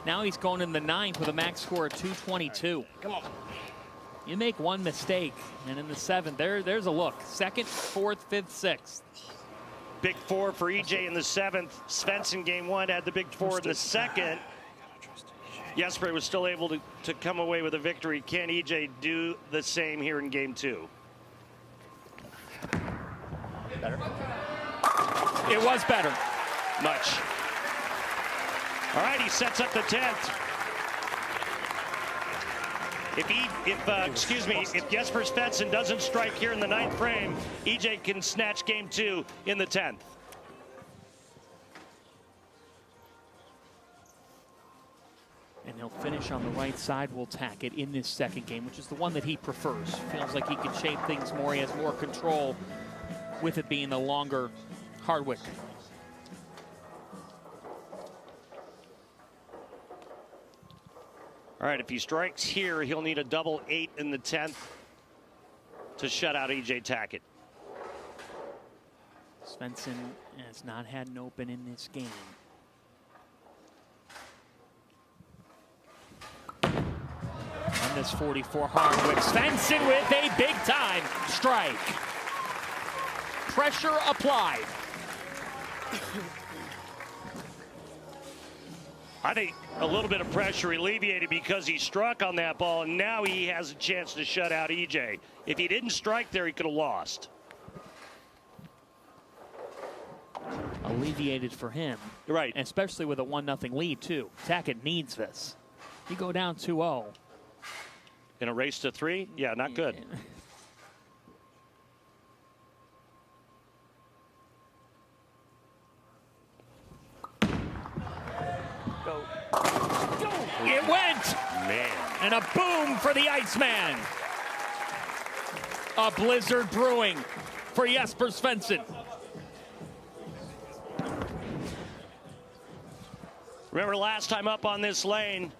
S2: Now he's going in the 9th with a max score of 222.
S9: Come on.
S2: You make one mistake, and in the 7th, there's a look. 2nd, 4th, 5th, 6th.
S9: Big 4 for EJ in the 7th. Svensson game 1 had the big 4 in the 2nd. Jesper was still able to come away with a victory. Can EJ do the same here in game 2?
S11: Better.
S2: It was better.
S9: Much. All right, he sets up the 10th. If Jesper Svensson doesn't strike here in the 9th frame, EJ can snatch game 2 in the 10th.
S2: And he'll finish on the right side. We'll tack it in this 2nd game, which is the one that he prefers. Feels like he can shape things more. He has more control with it being the longer Hardwick.
S9: All right, if he strikes here, he'll need a double 8 in the 10th to shut out EJ Tackett.
S2: Svensson has not had an open in this game. On this 44 Hardwick, Svensson with a big-time strike. Pressure applied.
S9: I think a little bit of pressure alleviated because he struck on that ball, and now he has a chance to shut out EJ. If he didn't strike there, he could have lost.
S2: Alleviated for him.
S9: Right.
S2: Especially with a 1-0 lead, too. Tackett needs this. You go down 2-0.
S9: In a race to 3? Yeah, not good.
S2: Go. It went!
S9: Man.
S2: And a boom for the Iceman. A blizzard brewing for Jesper Svensson.
S9: Remember last time up on this lane,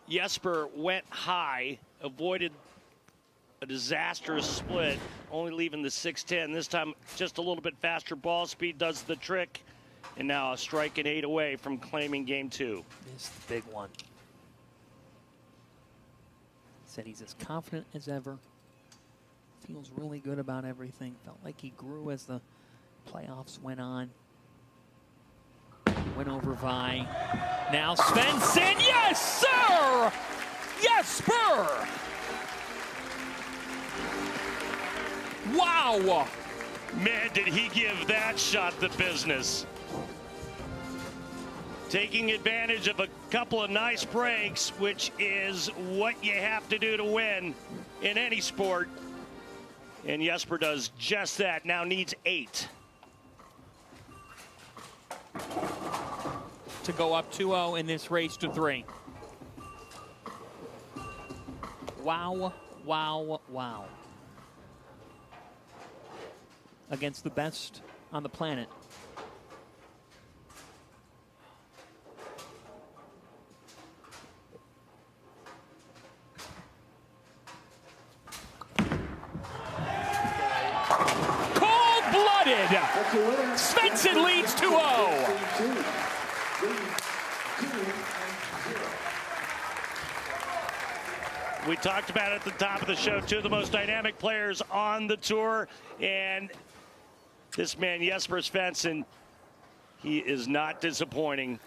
S9: Jesper went high, avoided a disastrous split, only leaving the 6'10". This time, just a little bit faster ball speed does the trick. And now a strike and 8 away from claiming game 2.
S2: This is the big one. Said he's as confident as ever. Feels really good about everything. Felt like he grew as the playoffs went on. Went over Vi. Now Svensson. Yes, sir! Jesper! Wow!
S9: Man, did he give that shot the business. Taking advantage of a couple of nice breaks, which is what you have to do to win in any sport. And Jesper does just that, now needs 8.
S2: To go up 2-0 in this race to 3. Wow, wow, wow. Against the best on the planet. Cold-blooded! Svensson leads 2-0.
S9: We talked about at the top of the show, 2 of the most dynamic players on the tour. And this man, Jesper Svensson, he is not disappointing.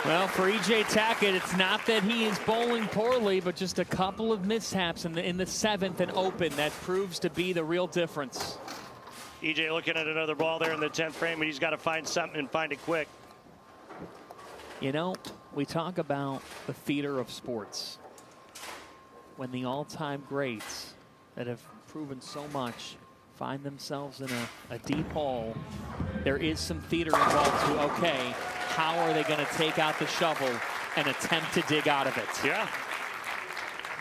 S2: Well, for EJ Tackett, it's not that he is bowling poorly, but just a couple of mishaps in the 7th and open. That proves to be the real difference.
S9: EJ looking at another ball there in the 10th frame, and he's got to find something and find it quick.
S2: You know, we talk about the theater of sports. When the all-time greats that have proven so much find themselves in a deep hole, there is some theater involved too. Okay, how are they going to take out the shovel and attempt to dig out of it?
S9: Yeah.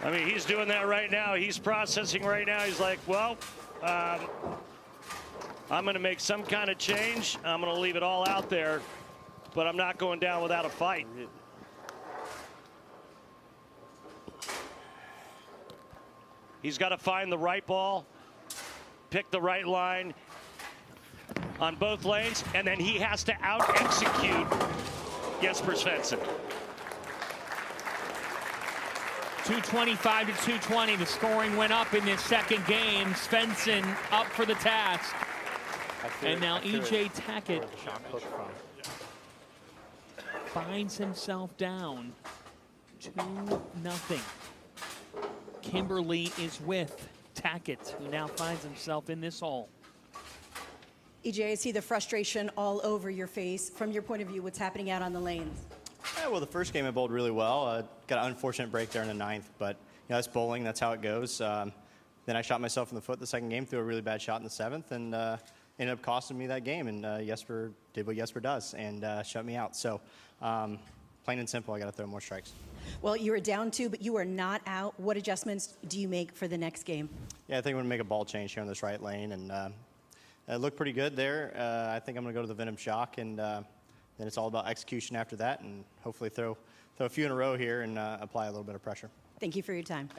S9: I mean, he's doing that right now. He's processing right now. He's like, well, I'm going to make some kind of change. I'm going to leave it all out there, but I'm not going down without a fight. He's got to find the right ball, pick the right line on both lanes, and then he has to out-execute Jesper Svensson.
S2: 225 to 220. The scoring went up in this second game. Svensson up for the task. And now EJ Tackett finds himself down 2-0. Kimberly is with Tackett, who now finds himself in this hole.
S5: EJ, I see the frustration all over your face. From your point of view, what's happening out on the lanes?
S7: Yeah, well, the first game I bowled really well. Got an unfortunate break there in the 9th, but that's bowling. That's how it goes. Then I shot myself in the foot the second game, threw a really bad shot in the 7th, and ended up costing me that game. And Jesper did what Jesper does and shut me out. So plain and simple, I got to throw more strikes.
S5: Well, you were down 2, but you were not out. What adjustments do you make for the next game?
S7: Yeah, I think I'm going to make a ball change here on this right lane, and it looked pretty good there. I think I'm going to go to the Venom Shock, and then it's all about execution after that, and hopefully throw a few in a row here and apply a little bit of pressure.
S5: Thank you for your time.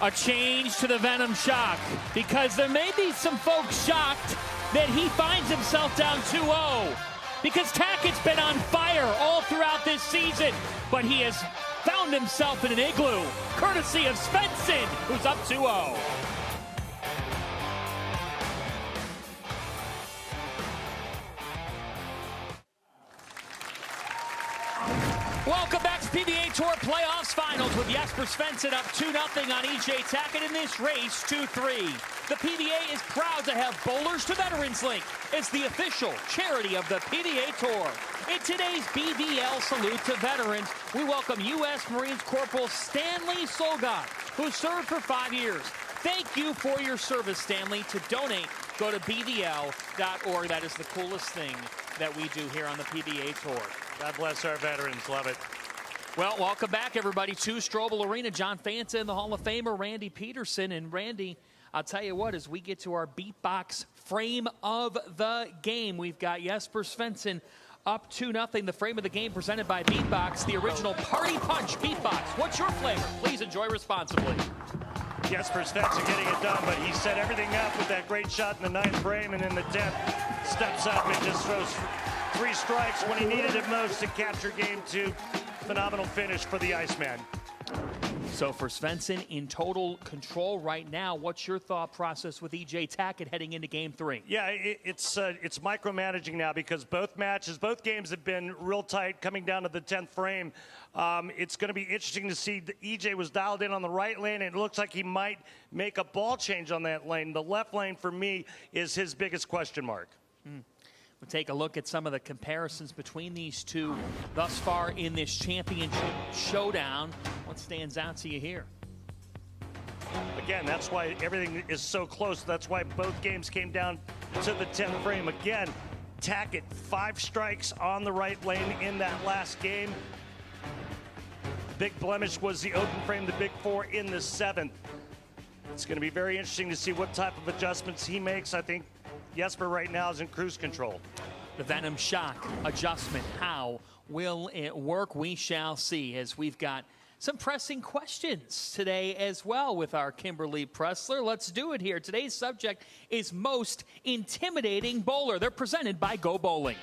S2: A change to the Venom Shock, because there may be some folks shocked that he finds himself down 2-0, because Tackett's been on fire all throughout this season, but he has found himself in an igloo, courtesy of Svensson, who's up 2-0. Welcome back to PBA Tour Playoffs Finals with Jesper Svensson up 2-0 on EJ Tackett in this race 2-3. The PBA is proud to have Bowlers to Veterans Link. It's the official charity of the PBA Tour. In today's BVL Salute to Veterans, we welcome U.S. Marines Corporal Stanley Solgott, who served for 5 years. Thank you for your service, Stanley. To donate, go to bdl.org. That is the coolest thing that we do here on the PBA Tour.
S3: God bless our veterans. Love it.
S2: Well, welcome back, everybody, to Strobel Arena. John Fanta and the Hall of Famer, Randy Peterson. And Randy, I'll tell you what, as we get to our beatbox frame of the game, we've got Jesper Svensson up 2-0. The frame of the game presented by Beatbox, the original Party Punch Beatbox. What's your flavor? Please enjoy responsibly.
S3: Jesper Svensson getting it done, but he set everything up with that great shot in the 9th frame, and in the 10th, steps up and just throws 3 strikes when he needed it most to capture game 2. Phenomenal finish for the Iceman.
S2: So for Svensson in total control right now, what's your thought process with EJ Tackett heading into game 3?
S3: Yeah, it's micromanaging now because both games have been real tight coming down to the 10th frame. It's going to be interesting to see that EJ was dialed in on the right lane, and it looks like he might make a ball change on that lane. The left lane, for me, is his biggest question mark.
S2: We'll take a look at some of the comparisons between these two thus far in this championship showdown. What stands out to you here?
S3: Again, that's why everything is so close. That's why both games came down to the 10th frame. Again, Tackett, 5 strikes on the right lane in that last game. Big blemish was the open frame, the big 4 in the 7th. It's going to be very interesting to see what type of adjustments he makes. I think Jesper right now is in cruise control.
S2: The Venom Shock adjustment, how will it work? We shall see, as we've got some pressing questions today as well with our Kimberly Pressler. Let's do it here. Today's subject is most intimidating bowler. They're presented by Go Bowling.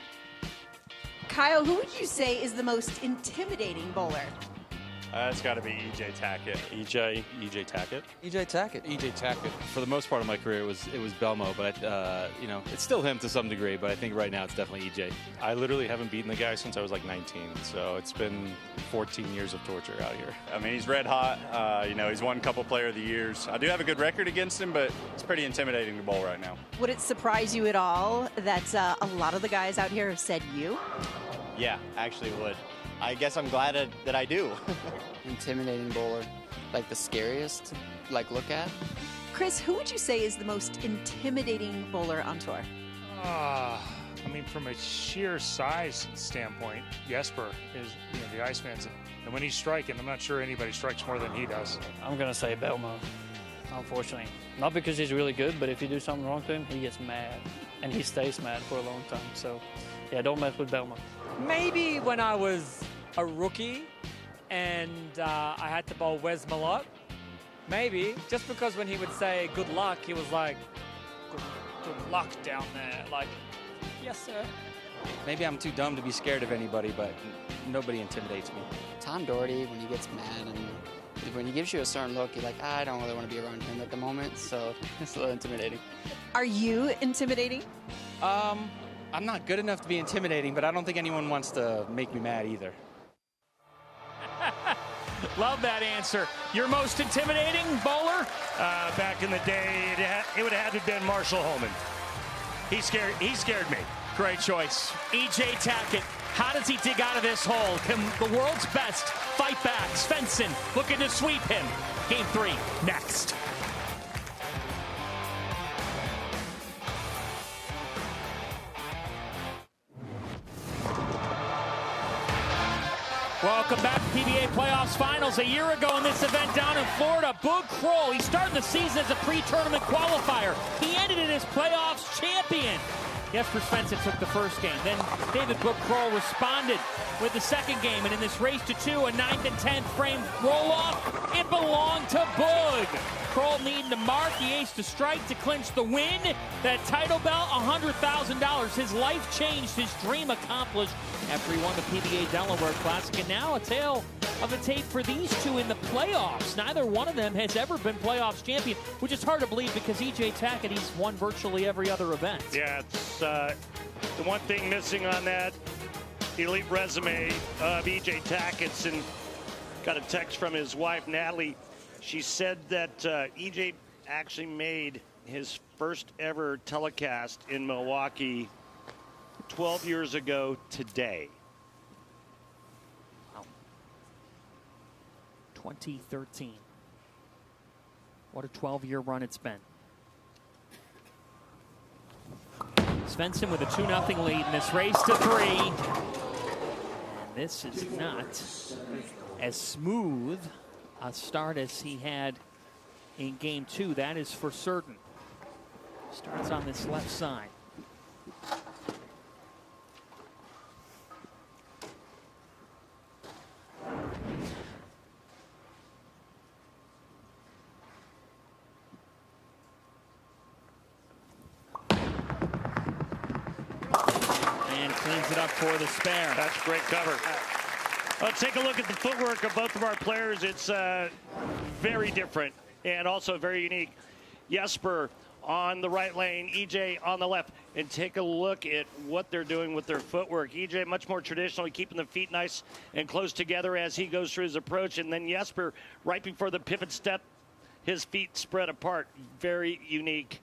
S5: Kyle, who would you say is the most intimidating bowler?
S13: It's got to be EJ Tackett.
S14: EJ Tackett.
S15: EJ Tackett.
S14: EJ Tackett. For the most part of my career, it was Belmo, but it's still him to some degree. But I think right now it's definitely EJ.
S13: I literally haven't beaten the guy since I was like 19, so it's been 14 years of torture out here.
S16: I mean, he's red hot. He's won a couple Player of the Years. I do have a good record against him, but it's pretty intimidating to bowl right now.
S5: Would it surprise you at all that a lot of the guys out here have said you?
S7: Yeah, actually would. I guess I'm glad that I do.
S15: Intimidating bowler, like the scariest to look at.
S5: Chris, who would you say is the most intimidating bowler on tour?
S17: I mean, from a sheer size standpoint, Jesper is the Iceman's, and when he's striking, I'm not sure anybody strikes more than he does.
S6: I'm going to say Belmo, unfortunately. Not because he's really good, but if you do something wrong to him, he gets mad, and he stays mad for a long time. So, yeah, don't mess with Belmo.
S18: Maybe when I was a rookie and I had to bowl Wes Malott. Maybe. Just because when he would say good luck, he was like, good luck down there. Like, yes, sir.
S15: Maybe I'm too dumb to be scared of anybody, but nobody intimidates me.
S11: Tom Doherty, when he gets mad and when he gives you a certain look, you're like, I don't really want to be around him at the moment, so it's a little intimidating.
S5: Are you intimidating?
S15: I'm not good enough to be intimidating, but I don't think anyone wants to make me mad either.
S2: Love that answer. Your most intimidating bowler?
S3: Back in the day, it would have had to have been Marshall Holman. He scared me.
S2: Great choice. EJ Tackett, how does he dig out of this hole? Can the world's best fight back? Svensson looking to sweep him. Game 3, next. Welcome back to PBA Playoffs Finals. A year ago in this event down in Florida, Boog Kroll, he started the season as a pre-tournament qualifier. He ended it as playoffs champion. Jesper Svensson took the first game. Then David Boog Kroll responded with the second game. And in this race to 2, a 9th and 10th frame roll-off, it belonged to Boog. Kroll needing to mark the ace to strike to clinch the win. That title belt, $100,000. His life changed, his dream accomplished after he won the PBA Delaware Classic. And now a tale of a tape for these two in the playoffs. Neither one of them has ever been playoffs champion, which is hard to believe because EJ Tackett, he's won virtually every other event.
S3: Yeah, it's the one thing missing on that elite resume of EJ Tackett's, and got a text from his wife, Natalie. She said that EJ actually made his first ever telecast in Milwaukee 12 years ago today.
S2: Wow. 2013. What a 12-year run it's been. Svensson with a 2-0 lead in this race to 3. And this is not as smooth a start as he had in game 2. That is for certain. Starts on this left side. Cleans it up for the spare.
S3: That's great cover. Let's take a look at the footwork of both of our players. It's very different and also very unique. Jesper on the right lane, EJ on the left. And take a look at what they're doing with their footwork. EJ much more traditionally keeping the feet nice and close together as he goes through his approach. And then Jesper, right before the pivot step, his feet spread apart. Very unique,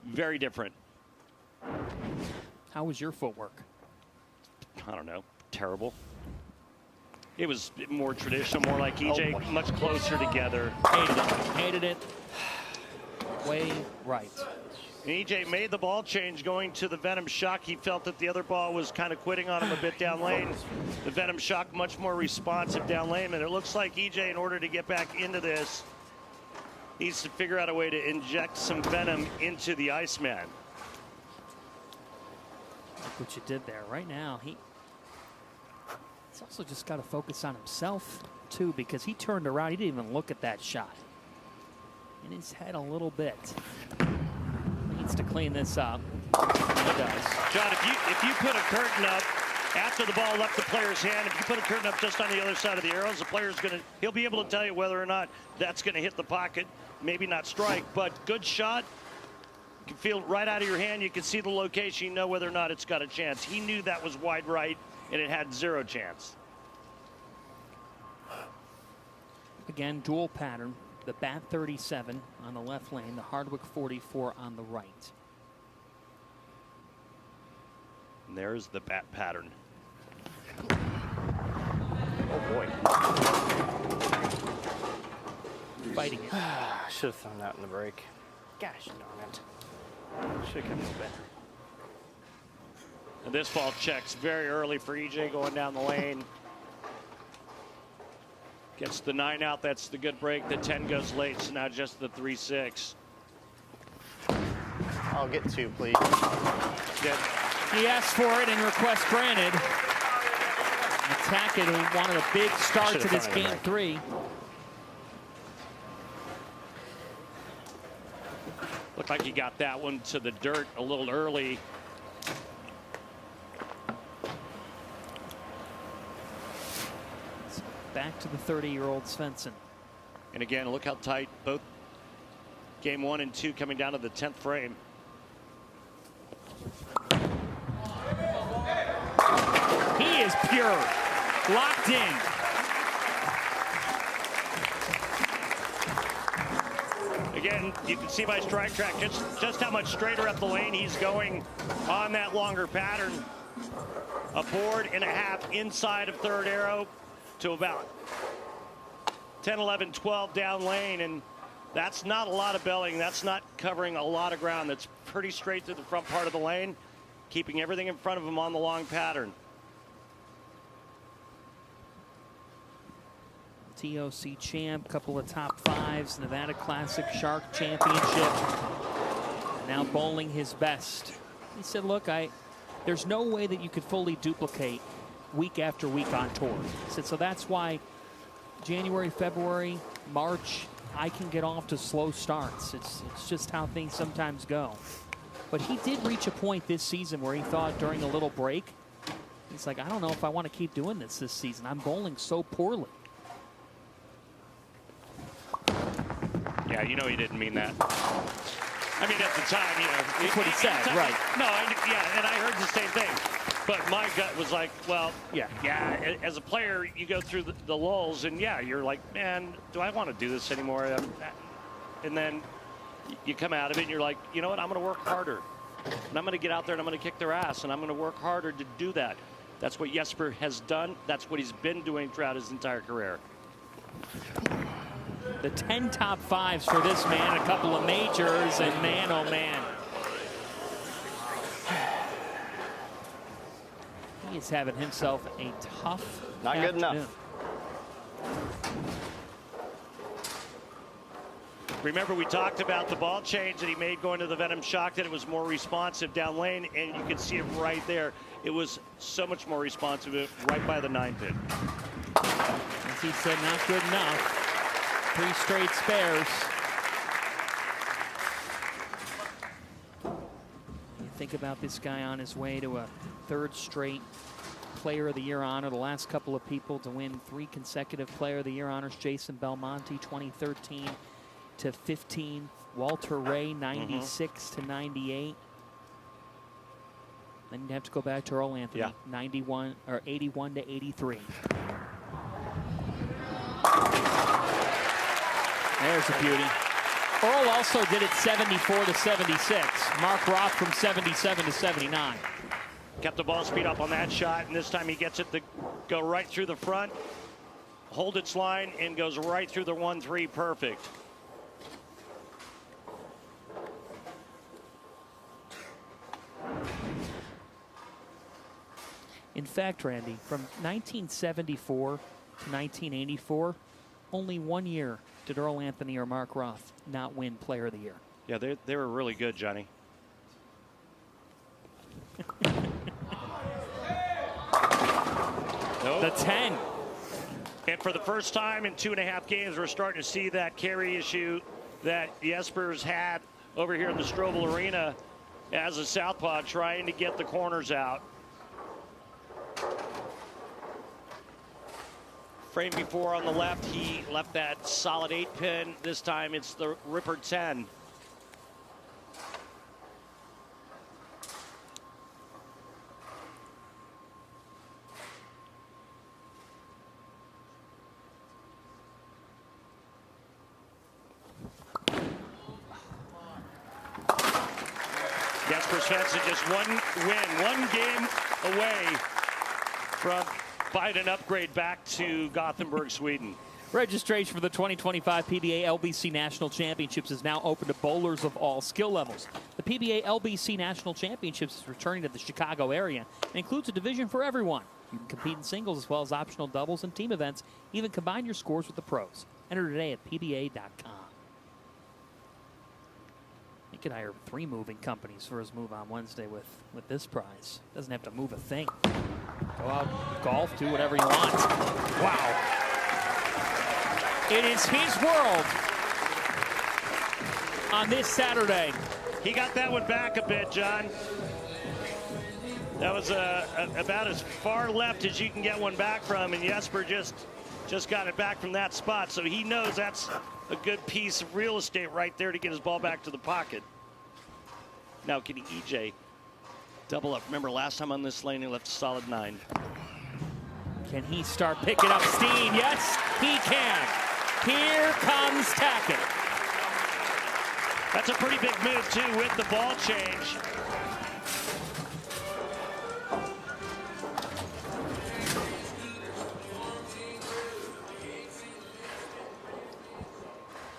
S3: very different.
S2: How was your footwork?
S3: I don't know. Terrible. It was more traditional, more like EJ, much closer together.
S2: Hated it. Hated it. Way right.
S3: And EJ made the ball change going to the Venom Shock. He felt that the other ball was kind of quitting on him a bit down lane. The Venom Shock much more responsive down lane. And it looks like EJ, in order to get back into this, needs to figure out a way to inject some Venom into the Iceman.
S2: Look what you did there. Right now, he's also just got to focus on himself, too, because he turned around. He didn't even look at that shot. In his head a little bit. He needs to clean this up. He does.
S3: John, if you put a curtain up after the ball left the player's hand, if you put a curtain up just on the other side of the arrows, the player's he'll be able to tell you whether or not that's going to hit the pocket, maybe not strike, but good shot. You can feel it right out of your hand. You can see the location. You know whether or not it's got a chance. He knew that was wide right, and it had 0 chance.
S2: Again, dual pattern. The bat 37 on the left lane, the Hardwick 44 on the right.
S3: And there's the bat pattern. Oh, boy.
S2: Fighting it.
S11: I should have thrown that in the break. Gosh darn it. Should have kept it better.
S3: And this ball checks very early for EJ going down the lane. Gets the 9 out. That's the good break. The 10 goes late, so now just the 3-6.
S7: I'll get 2, please.
S3: Good.
S2: He asked for it and request granted. Tackett, who wanted a big start to this game 3.
S3: Looked like he got that one to the dirt a little early.
S2: Back to the 30-year-old Svensson.
S3: And again, look how tight both game 1 and 2 coming down to the 10th frame.
S2: He is pure. Locked in.
S3: Again, you can see by strike track just how much straighter up the lane he's going on that longer pattern. A board and a half inside of third arrow to about 10, 11, 12 down lane. And that's not a lot of belling. That's not covering a lot of ground. That's pretty straight to the front part of the lane, keeping everything in front of him on the long pattern.
S2: TOC champ, couple of top 5s, Nevada Classic Shark Championship. Now bowling his best. He said, look, there's no way that you could fully duplicate week after week on tour. He said, so that's why January, February, March, I can get off to slow starts. It's just how things sometimes go. But he did reach a point this season where he thought during a little break, he's like, I don't know if I want to keep doing this season. I'm bowling so poorly.
S3: Yeah, you know he didn't mean that. I mean, at the time, you know.
S2: That's what he said, right.
S3: No, and I heard the same thing. But my gut was like, well, yeah. As a player, you go through the lulls, and yeah, you're like, man, do I want to do this anymore? And then you come out of it, and you're like, you know what? I'm going to work harder. And I'm going to get out there, and I'm going to kick their ass, and I'm going to work harder to do that. That's what Jesper has done. That's what he's been doing throughout his entire career.
S2: The 10 top fives for this man, a couple of majors, and man, oh man. He is having himself a tough
S7: Not good
S2: afternoon.
S7: enough.
S3: Remember, we talked about the ball change that he made going to the Venom Shock, that it was more responsive down lane, and you can see it right there. It was so much more responsive right by the 9-pin.
S2: As he said, not good enough. 3 straight spares. You think about this guy on his way to a 3rd straight Player of the Year honor. The last couple of people to win 3 consecutive Player of the Year honors: Jason Belmonte, 2013 to 15. Walter Ray, 96 to 98. Then you have to go back to Earl Anthony, 91 or 81 to 83. There's a beauty. Earl also did it 74 to 76. Mark Roth from 77 to 79.
S3: Kept the ball speed up on that shot, and this time he gets it to go right through the front, hold its line, and goes right through the 1-3 perfect.
S2: In fact, Randy, from 1974 to 1984, only 1 year did Earl Anthony or Mark Roth not win Player of the Year.
S3: Yeah, they were really good, Johnny.
S2: The 10.
S3: And for the first time in 2.5 games, we're starting to see that carry issue that Jesper's had over here in the Strobel Arena as a southpaw, trying to get the corners out. Frame before on the left, he left that solid 8-pin. This time it's the Ripper 10. Jesper Svensson just one win, 1 game away from buying an upgrade back to Gothenburg, Sweden.
S2: Registration for the 2025 PBA LBC National Championships is now open to bowlers of all skill levels. The PBA LBC National Championships is returning to the Chicago area and includes a division for everyone. You can compete in singles as well as optional doubles and team events. Even combine your scores with the pros. Enter today at PBA.com. He could hire 3 moving companies for his move on Wednesday with this prize. Doesn't have to move a thing. Go out, golf, do whatever you want. Wow. It is his world on this Saturday.
S3: He got that one back a bit, John. That was about as far left as you can get one back from, and Jesper just got it back from that spot. So he knows that's a good piece of real estate right there to get his ball back to the pocket. Now can EJ double up? Remember last time on this lane he left a solid 9.
S2: Can he start picking up steam? Yes, he can. Here comes Tackett.
S3: That's a pretty big move too with the ball change.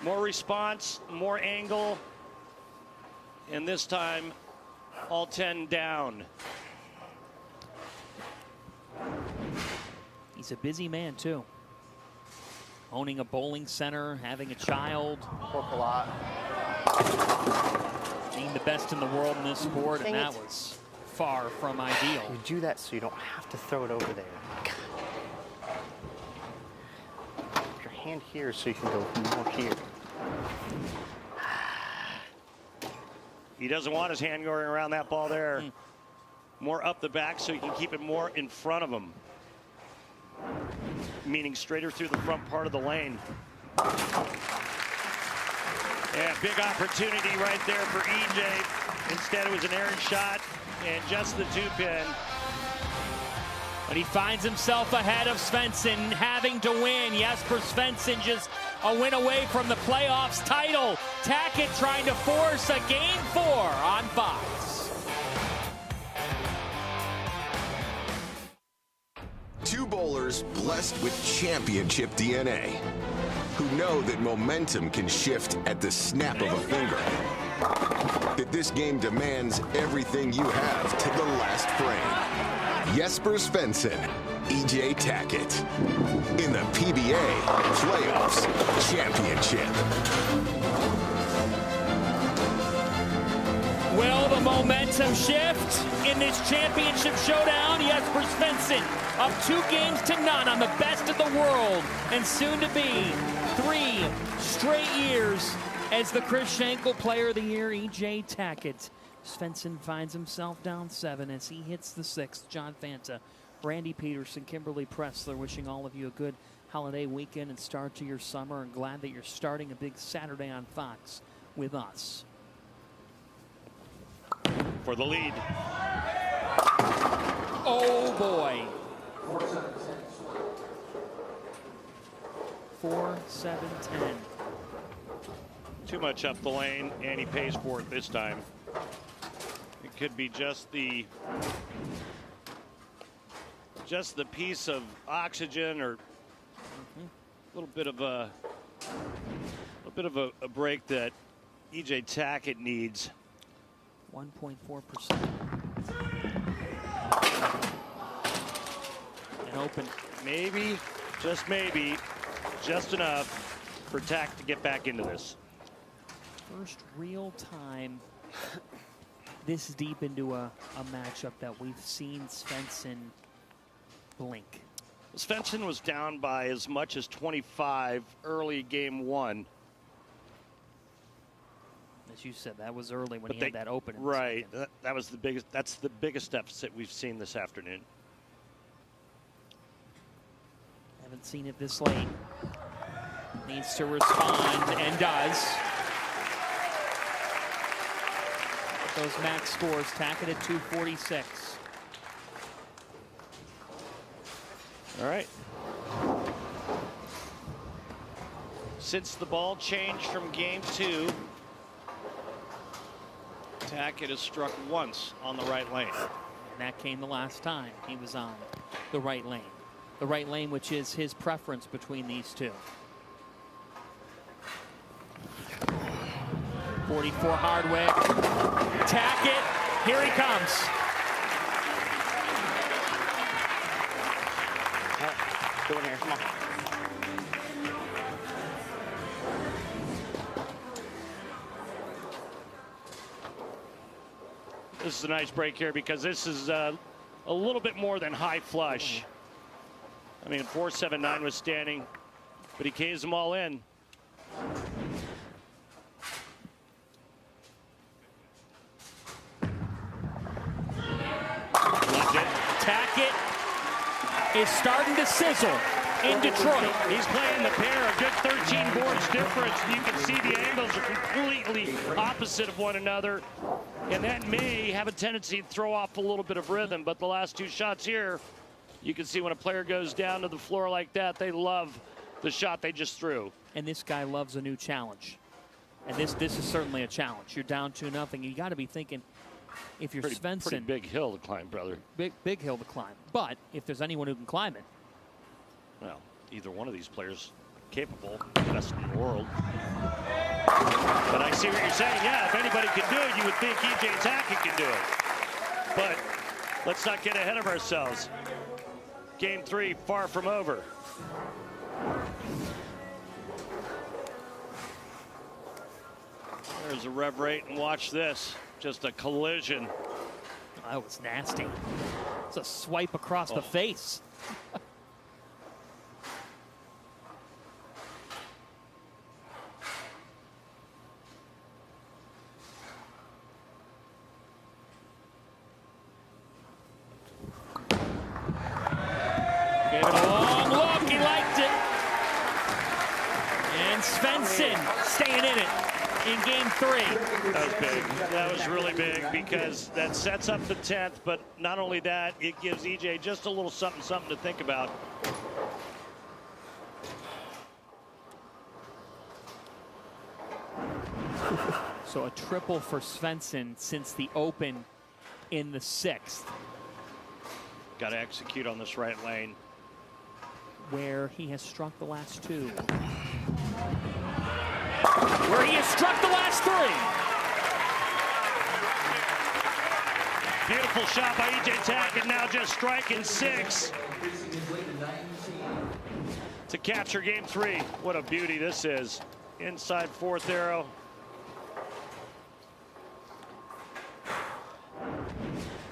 S3: More response, more angle, and this time all 10 down.
S2: He's a busy man too. Owning a bowling center, having a child.
S11: Work a lot.
S2: Being the best in the world in this sport, and that was far from ideal.
S11: You do that so you don't have to throw it over there. Put your hand here so you can go more here.
S3: He doesn't want his hand going around that ball there. More up the back so he can keep it more in front of him. Meaning straighter through the front part of the lane. Yeah, big opportunity right there for EJ. Instead it was an errant shot and just the 2-pin.
S2: But he finds himself ahead of Svensson, having to win. Jesper Svensson just a win away from the playoffs title. Tackett trying to force a game 4 on Fox.
S1: 2 bowlers blessed with championship DNA. who know that momentum can shift at the snap of a finger. That this game demands everything you have to the last frame. Jesper Svensson, EJ Tackett, in the PBA Playoffs Championship.
S2: Will the momentum shift in this championship showdown? Jesper Svensson up 2-0 on the best in the world, and soon to be 3 straight years as the Chris Schenkel Player of the Year, EJ Tackett. Svensson finds himself down 7 as he hits the 6th. John Fanta, Randy Peterson, Kimberly Pressler wishing all of you a good holiday weekend and start to your summer, and glad that you're starting a big Saturday on Fox with us.
S9: For the lead.
S2: Oh boy. 4-7-10.
S9: Too much up the lane, and he pays for it this time. It could be just the piece of oxygen, or a little bit of a break that EJ Tackett needs.
S2: 1.4%. And open.
S9: Maybe, just maybe, just enough for Tack to get back into this.
S2: First real time this deep into a matchup that we've seen Svensson blink.
S9: Svensson was down by as much as 25 early game 1.
S2: As you said, that was early when he had that open.
S9: Right. That was the biggest. That's the biggest deficit we've seen this afternoon.
S2: Haven't seen it this late. Needs to respond and does. Those max scores. Tackett at 246.
S9: All right. Since the ball changed from game 2, Tackett has struck once on the right lane.
S2: And that came the last time he was on the right lane. The right lane, which is his preference between these two. 44 Hardwick. Tackett, here he comes.
S11: Go in here, come on.
S9: This is a nice break here because this is a little bit more than high flush. I mean, 4-7-9 was standing, but he caves them all in.
S2: Tackett is starting to sizzle in Detroit.
S9: He's playing the pair, a good 13 boards difference. You can see the angles are completely opposite of one another, and that may have a tendency to throw off a little bit of rhythm, but the last 2 shots here, you can see when a player goes down to the floor like that, they love the shot they just threw.
S2: And this guy loves a new challenge. And this is certainly a challenge. You're down 2-0. You got to be thinking, if you're Svensson,
S9: pretty big hill to climb, brother.
S2: Big hill to climb. But if there's anyone who can climb it,
S9: well, either one of these players capable, best in the world. But I see what you're saying. Yeah, if anybody can do it, you would think EJ Tackett can do it. But let's not get ahead of ourselves. Game 3 far from over. There's a rev rate, and watch this. Just a collision.
S2: That was nasty. It's a swipe across the face. Gave it a long look. He liked it. And Svensson staying in it in game 3.
S9: That was big. That was really big because that sets up the 10th, but not only that, it gives EJ just a little something to think about.
S2: So a triple for Svensson since the open in the 6th.
S9: Got to execute on this right lane,
S2: where he has struck the last 2. where he has struck the last 3.
S3: Beautiful shot by E.J. Tackett, now just striking 6 to capture game 3. What a beauty this is. Inside 4th arrow.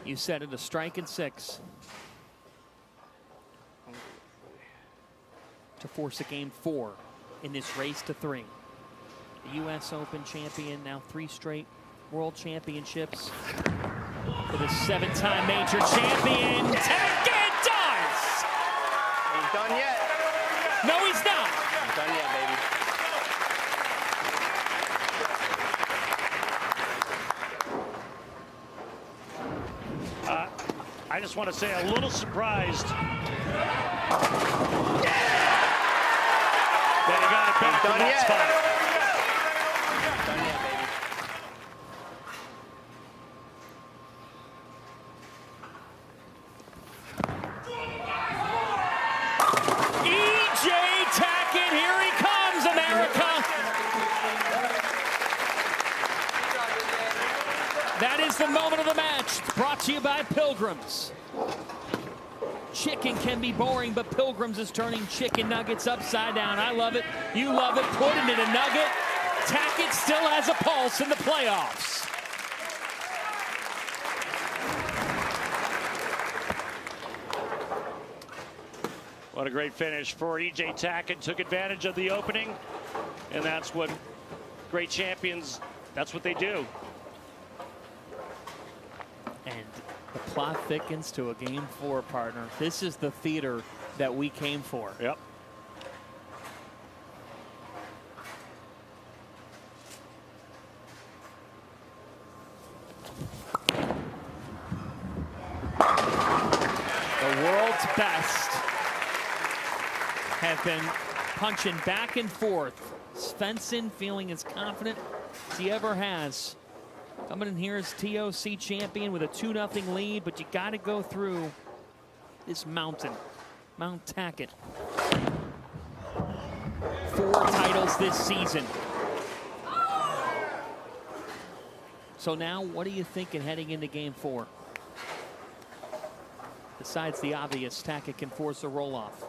S2: You said it, a strike and 6 to force a game 4 in this race to 3. The U.S. Open champion, now 3 straight world championships. For the 7-time major champion, Tacket does!
S7: Ain't done yet.
S2: No, he's not.
S7: Ain't done yet, baby.
S3: I just want to say, a little surprised that he got it back from that spot.
S7: Done yet, baby.
S2: E.J. Tackett, here he comes, America. That is the moment of the match, brought to you by Pilgrims. Chicken can be boring, but Pilgrims is turning chicken nuggets upside down. I love it. You love it. Put it in a nugget. Tackett still has a pulse in the playoffs.
S3: What a great finish for E.J. Tackett. Took advantage of the opening, and that's what great champions, that's what they do.
S2: And the plot thickens to a game 4, partner. This is the theater that we came for.
S3: Yep.
S2: The world's best have been punching back and forth. Svensson feeling as confident as he ever has. Coming in here as TOC champion with a 2-0 lead, but you got to go through this mountain, Mount Tackett. 4 titles this season. So now, what are you thinking heading into game 4? Besides the obvious, Tackett can force a roll-off.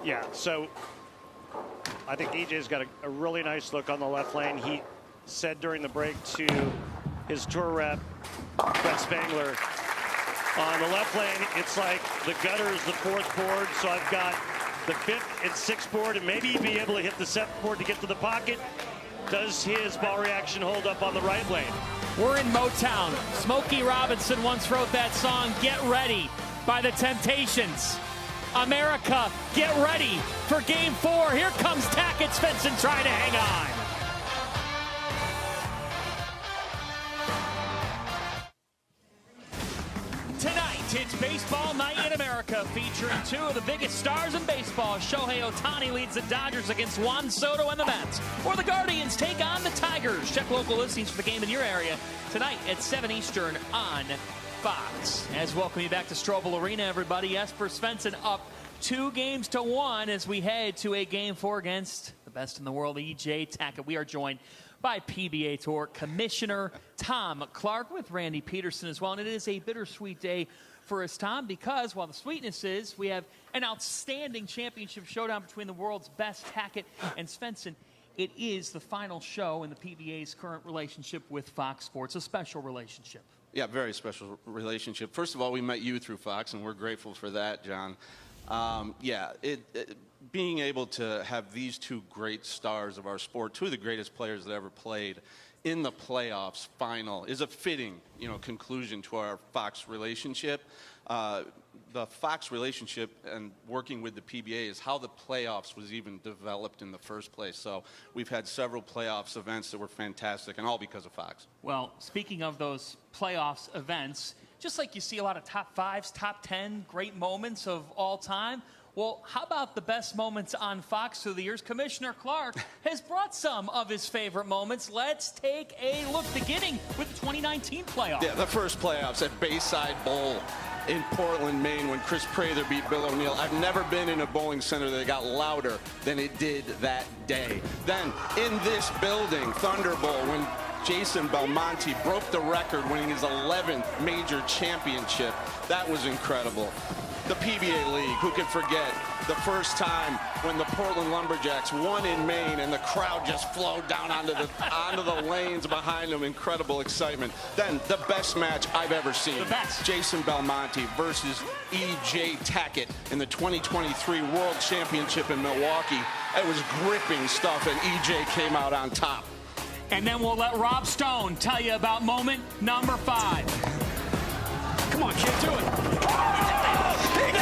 S3: Yeah, so I think EJ's got a really nice look on the left lane. He said during the break to his tour rep, Brett Spangler, on the left lane, it's like the gutter is the 4th board, so I've got the 5th and 6th board, and maybe be able to hit the 7th board to get to the pocket. Does his ball reaction hold up on the right lane?
S2: We're in Motown. Smokey Robinson once wrote that song, Get Ready, by the Temptations. America, get ready for game 4. Here comes Tackett. Svensson trying to hang on. Tonight, it's baseball night in America, featuring 2 of the biggest stars in baseball. Shohei Ohtani leads the Dodgers against Juan Soto and the Mets. Or the Guardians take on the Tigers. Check local listings for the game in your area tonight at 7 Eastern on Fox. As welcome you back to Thunderbowl Arena, everybody. Jesper Svensson up 2-1 as we head to a game 4 against the best in the world, E.J. Tackett. We are joined by PBA Tour Commissioner Tom Clark with Randy Peterson as well. And it is a bittersweet day for us, Tom, because while the sweetness is we have an outstanding championship showdown between the world's best, Tackett and Svensson, it is the final show in the PBA's current relationship with Fox Sports, a special relationship.
S19: Yeah, very special relationship. First of all, we met you through Fox, and we're grateful for that, John. Being able to have these 2 great stars of our sport, 2 of the greatest players that ever played, in the playoffs final is a fitting, conclusion to our Fox relationship. The Fox relationship and working with the PBA is how the playoffs was even developed in the first place. So we've had several playoffs events that were fantastic, and all because of Fox.
S2: Well, speaking of those playoffs events, just like you see a lot of top 5s, top 10 great moments of all time, well, how about the best moments on Fox through the years? Commissioner Clark has brought some of his favorite moments. Let's take a look, beginning with the 2019 playoffs.
S19: Yeah, the first playoffs at Bayside Bowl. in Portland, Maine, when Chris Prather beat Bill O'Neill. I've never been in a bowling center that got louder than it did that day. Then, in this building, Thunderbowl, when Jason Belmonte broke the record, winning his 11th major championship. That was incredible. The PBA League, who could forget the first time when the Portland Lumberjacks won in Maine and the crowd just flowed down onto the lanes behind them. Incredible excitement. Then the best match I've ever seen.
S2: The best.
S19: Jason Belmonte versus E.J. Tackett in the 2023 World Championship in Milwaukee. It was gripping stuff, and E.J. came out on top.
S2: And then we'll let Rob Stone tell you about moment number 5. Come on, kid, do it. He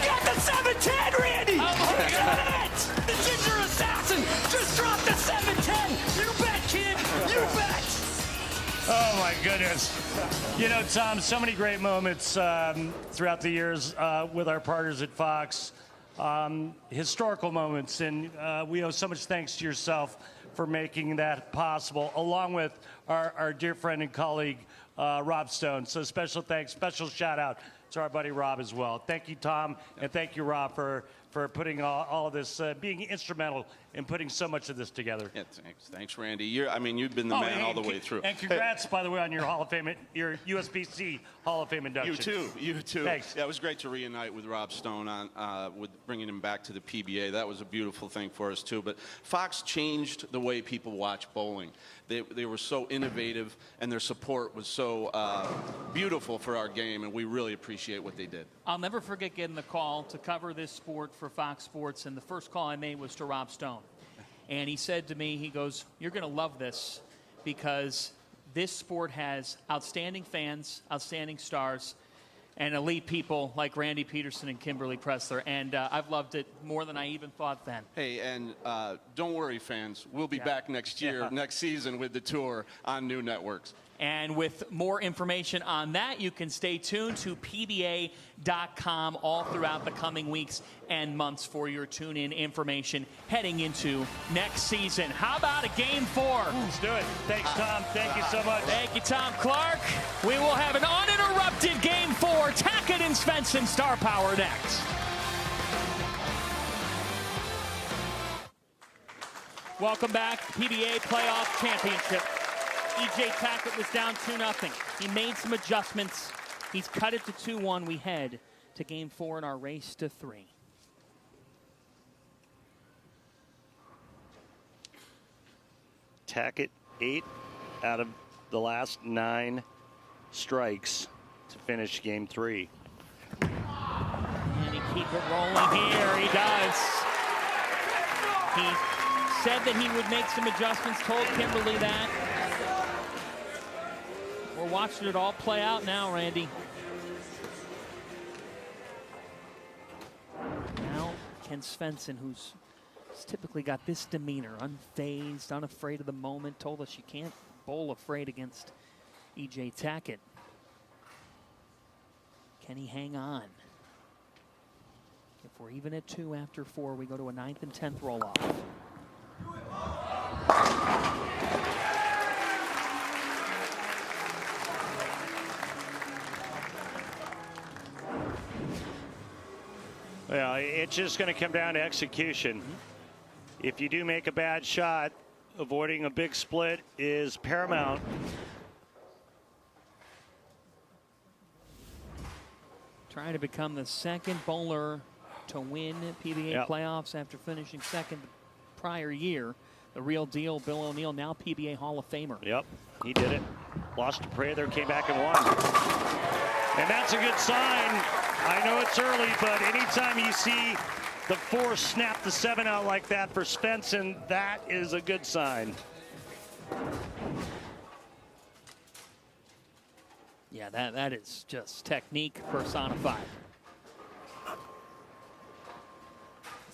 S2: got the 710, Randy! Oh, he got it! The ginger assassin just dropped the 710! You bet, kid! You bet!
S3: Oh, my goodness. You know, Tom, so many great moments throughout the years with our partners at Fox. Historical moments, and we owe so much thanks to yourself for making that possible, along with our dear friend and colleague, Rob Stone. So special thanks, special shout out to our buddy Rob as well. Thank you, Tom, and thank you, Rob, for putting all of this, being instrumental in putting so much of this together.
S19: Yeah, thanks, Randy. You've been the man all the way through.
S3: And congrats, by the way, on your Hall of Fame, your USBC Hall of Fame induction.
S19: You too.
S3: Thanks.
S19: Yeah, it was great to reunite with Rob Stone with bringing him back to the PBA. That was a beautiful thing for us too. But Fox changed the way people watch bowling. They were so innovative, and their support was so beautiful for our game, and we really appreciate what they did.
S2: I'll never forget getting the call to cover this sport for Fox Sports, and the first call I made was to Rob Stone. And he said to me, he goes, "You're going to love this because this sport has outstanding fans, outstanding stars, and elite people like Randy Peterson and Kimberly Pressler, and I've loved it more than I even thought then."
S19: Hey, and don't worry, fans. We'll be back next year, next season with the tour on new networks.
S2: And with more information on that, you can stay tuned to PBA.com all throughout the coming weeks and months for your tune-in information heading into next season. How about a Game 4?
S3: Let's do it. Thanks, Tom. Thank you so much.
S2: Thank you, Tom Clark. We will have an uninterrupted Game 4. Tackett and Svensson Star Power next. Welcome back to PBA Playoff Championship. E.J. Tackett was down 2-0. He made some adjustments. He's cut it to 2-1. We head to Game 4 in our race to 3.
S9: Tackett 8 out of the last 9 strikes to finish Game 3.
S2: And he keep it rolling here. He does. He said that he would make some adjustments, told Kimberly that. We're watching it all play out now, Randy. Now, Ken Svensson, who's typically got this demeanor, unfazed, unafraid of the moment, told us you can't bowl afraid against E.J. Tackett. Can he hang on? If we're even at 2 after 4, we go to a 9th and 10th roll-off.
S9: Well, it's just going to come down to execution. If you do make a bad shot, avoiding a big split is paramount.
S2: Trying to become the second bowler to win PBA playoffs after finishing second the prior year. The real deal, Bill O'Neill, now PBA Hall of Famer.
S9: Yep, he did it. Lost to Prather, came back and won. And that's a good sign. I know it's early, but anytime you see the 4 snap the 7 out like that for Svensson, that is a good sign.
S2: Yeah, that is just technique personified.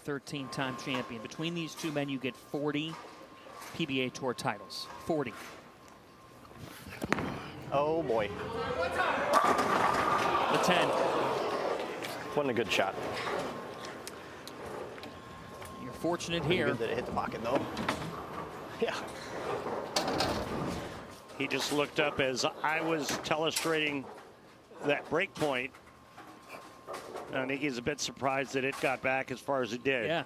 S2: 13-time champion. Between these two men, you get 40 PBA Tour titles. 40.
S11: Oh, boy.
S2: The 10.
S11: Wasn't a good shot.
S2: You're fortunate here.
S11: Good that it hit the pocket, though. Yeah.
S9: He just looked up as I was telestrating that break point
S3: I think he's a bit surprised that it got back as far as it did.
S2: Yeah.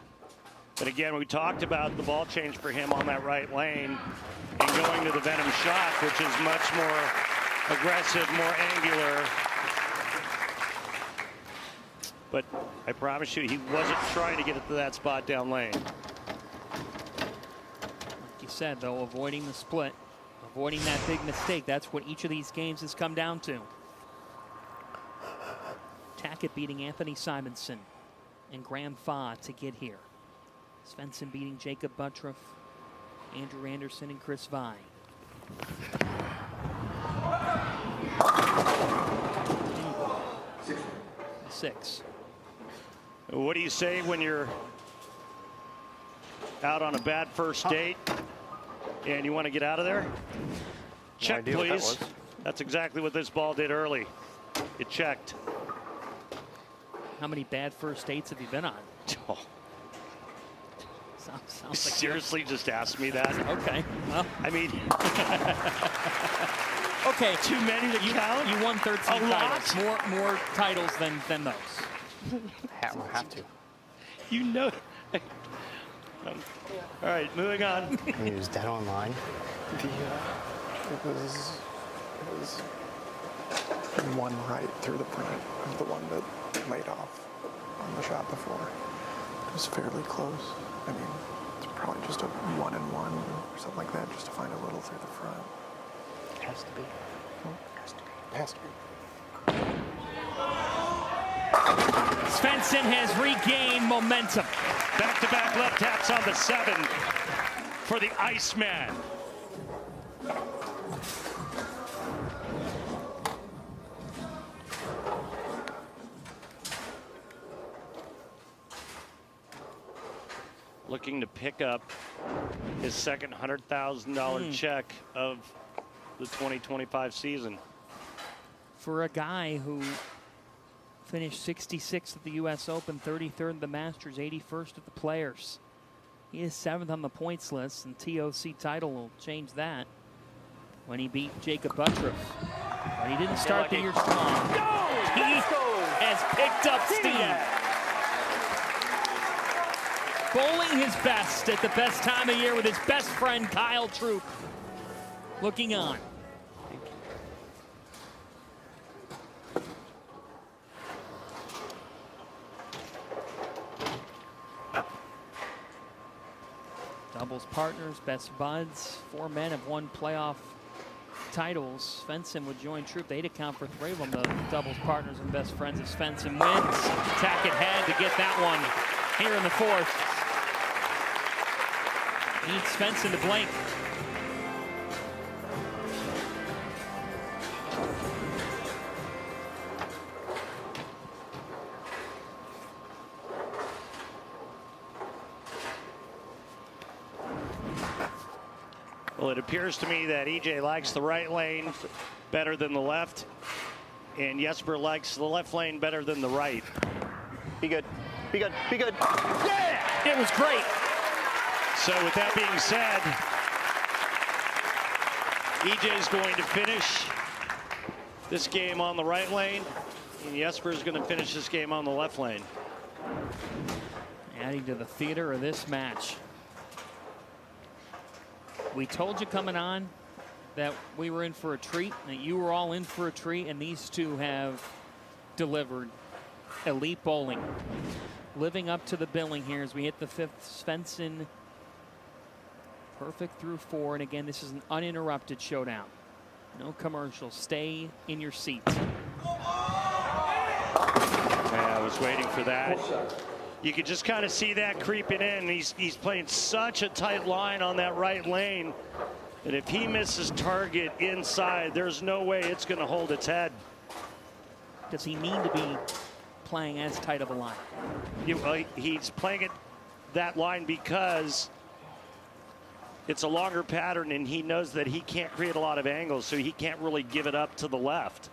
S3: But again, we talked about the ball change for him on that right lane and going to the Venom shot, which is much more aggressive, more angular. But I promise you, he wasn't trying to get it to that spot down lane.
S2: Like you said, though, avoiding the split, avoiding that big mistake. That's what each of these games has come down to. Tackett beating Anthony Simonson and Graham Fa to get here. Svensson beating Jacob Buttroff, Andrew Anderson, and Chris Vai. Six.
S3: What do you say when you're out on a bad first date and you want to get out of there? Check, please. That's exactly what this ball did early. It checked.
S2: How many bad first dates have you been on?
S3: Oh.
S2: Sounds like
S3: seriously just asked me that.
S2: Okay. Well,
S3: I mean,
S2: okay.
S3: Too many to count.
S2: You won 13
S3: A
S2: titles. More titles than those.
S11: Have to.
S3: You know. All right, moving on.
S11: He was dead on line.
S20: It was one right through the front of the one that laid off on the shot before. It was fairly close. I mean, it's probably just a 1-1 or something like that, just to find a little through the front.
S11: Has to be.
S20: Has to be.
S2: Svensson has regained momentum.
S3: Back-to-back left taps on the 7 for the Iceman. Looking to pick up his second $100,000 check of the 2025 season.
S2: For a guy who finished 66th at the U.S. Open, 33rd at the Masters, 81st at the Players. He is 7th on the points list, and TOC title will change that when he beat Jacob Buttroff. But he didn't start the year strong. He has picked up steam. Bowling his best at the best time of year with his best friend Kyle Troop looking on. Doubles partners, best buds. 4 men have won playoff titles. Svensson would join Troop. They'd account for 3 of them, the doubles partners and best friends. If Svensson wins, Tackett had to get that one here in the 4th. Needs Svensson to blink.
S3: Well, it appears to me that EJ likes the right lane better than the left, and Jesper likes the left lane better than the right.
S11: Be good. Be good. Be good.
S2: Yeah! It was great.
S3: So with that being said, EJ is going to finish this game on the right lane, and Jesper is going to finish this game on the left lane.
S2: Adding to the theater of this match. We told you coming on that we were in for a treat, that you were all in for a treat, and these two have delivered elite bowling. Living up to the billing here as we hit the 5th. Svensson perfect through 4, and again, this is an uninterrupted showdown. No commercials. Stay in your seats.
S3: Yeah, I was waiting for that. You could just kind of see that creeping in. He's playing such a tight line on that right lane that if he misses target inside, there's no way it's going to hold its head.
S2: Does he need to be playing as tight of a line?
S3: He's playing it that line because it's a longer pattern, and he knows that he can't create a lot of angles, so he can't really give it up to the left.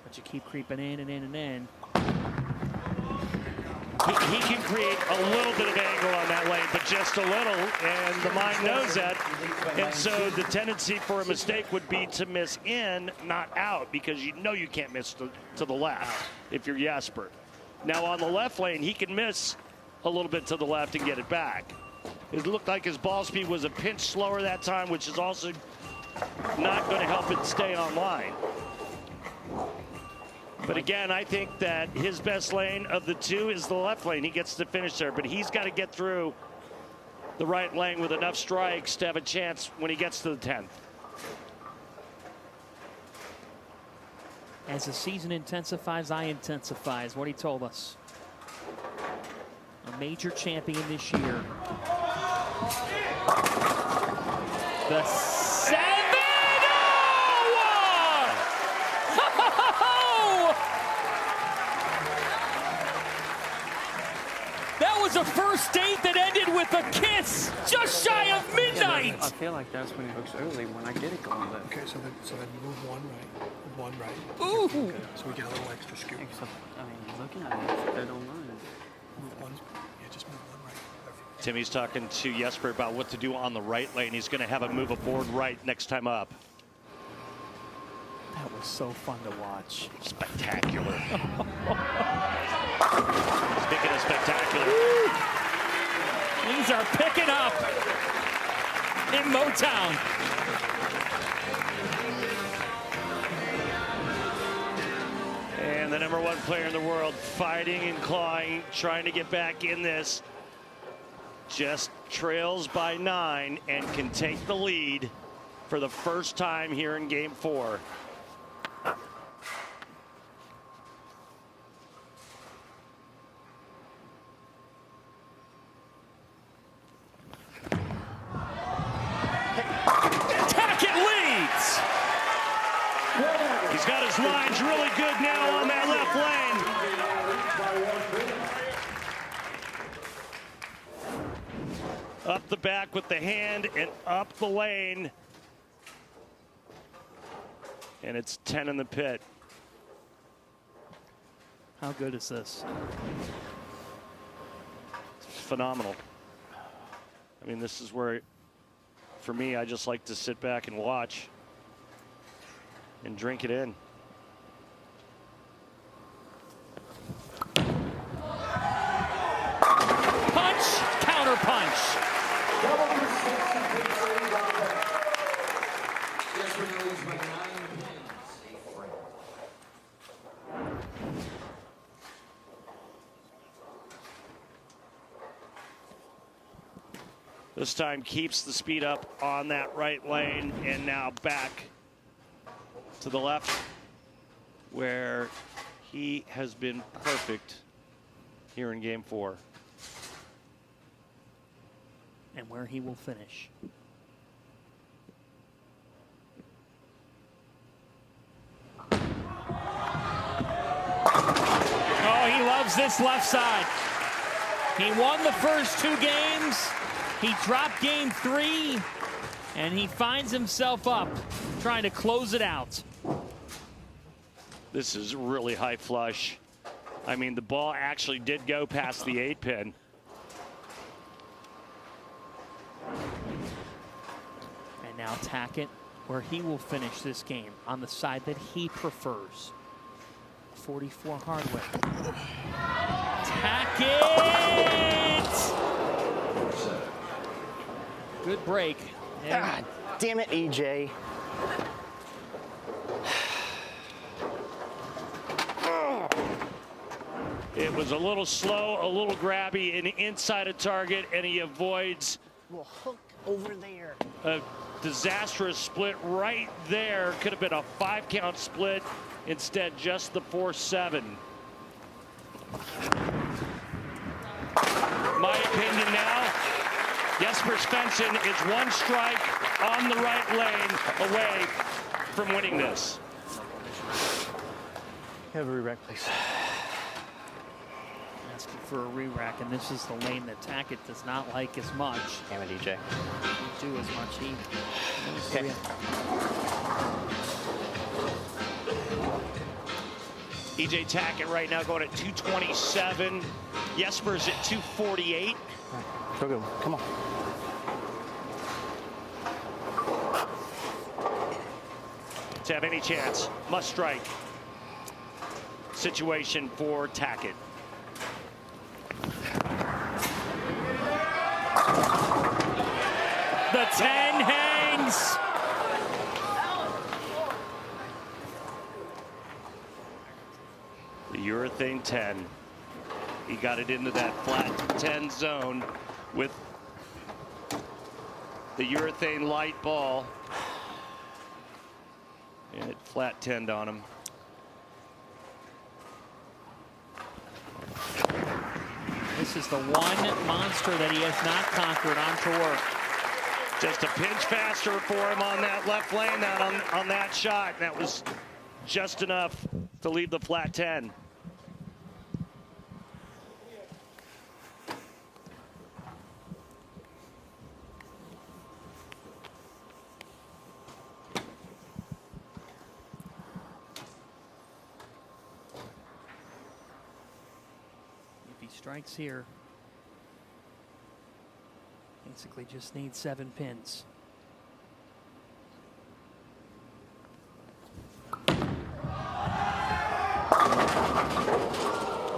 S2: But you keep creeping in and in and in.
S9: he can create a little bit of angle on that lane, but just a little, and the mind knows that. And so the tendency for a mistake would be to miss in, not out, because you know you can't miss to the left if you're Jesper. Now on the left lane, he can miss a little bit to the left and get it back. It looked like his ball speed was a pinch slower that time, which is also not going to help it stay on line. But again, I think that his best lane of the two is the left lane. He gets to finish there, but he's got to get through the right lane with enough strikes to have a chance when he gets to the 10th.
S2: As the season intensifies, I intensify, is what he told us. A major champion this year. The 7-0! That was a first date that ended with a kiss just shy of midnight.
S6: I feel like that's when it looks early when I get it going. But
S11: Okay, so then move one right.
S2: Ooh.
S11: Okay, so we get a little extra scoop.
S6: Except, I mean, looking at it, it's dead on line.
S11: Just move one right.
S9: Timmy's talking to Jesper about what to do on the right lane. He's going to have him move aboard right next time up.
S2: That was so fun to watch.
S9: Spectacular. Speaking of spectacular.
S2: Things are picking up in Motown.
S9: And the #1 player in the world fighting and clawing, trying to get back in this. Just trails by 9 and can take the lead for the first time here in Game 4. Tacket leads. He's got his lines really good now on that left lane. Up the back with the hand and up the lane. And it's 10 in the pit.
S2: How good is this?
S9: It's phenomenal. I mean, this is where, for me, I just like to sit back and watch and drink it in.
S2: Punch, counter punch.
S9: This time keeps the speed up on that right lane and now back to the left where he has been perfect here in Game 4.
S2: And where he will finish. Oh, he loves this left side. He won the first 2 games. He dropped Game 3, and he finds himself up trying to close it out.
S9: This is really high flush. I mean, the ball actually did go past the 8-pin.
S2: And now Tackett, where he will finish this game on the side that he prefers. 44 hardware. Tackett! Good break.
S11: God damn it, EJ.
S9: It was a little slow, a little grabby, and inside a target, and he avoids
S11: Well, hook over there.
S9: a disastrous split right there. Could have been a 5-count split. Instead, just the 4-7. My opinion now, Jesper Svensson is 1 strike on the right lane away from winning this.
S11: Have a re-rack, please.
S2: Asking for a re-rack, and this is the lane that Tackett does not like as much.
S11: Damn it, EJ.
S2: He do as much. He
S11: Okay.
S9: EJ Tackett right now going at 227.
S3: Jesper's at 248.
S11: Go good. Come on.
S3: To have any chance, must strike situation for Tacket.
S2: The 10 hangs.
S3: The urethane 10. He got it into that flat 10 zone with the urethane light ball. And it flat 10'd on him.
S2: This is the one monster that he has not conquered on tour.
S3: Just a pinch faster for him on that left lane on that shot. That was just enough to leave the flat 10.
S2: Strikes here. Basically just needs 7 pins.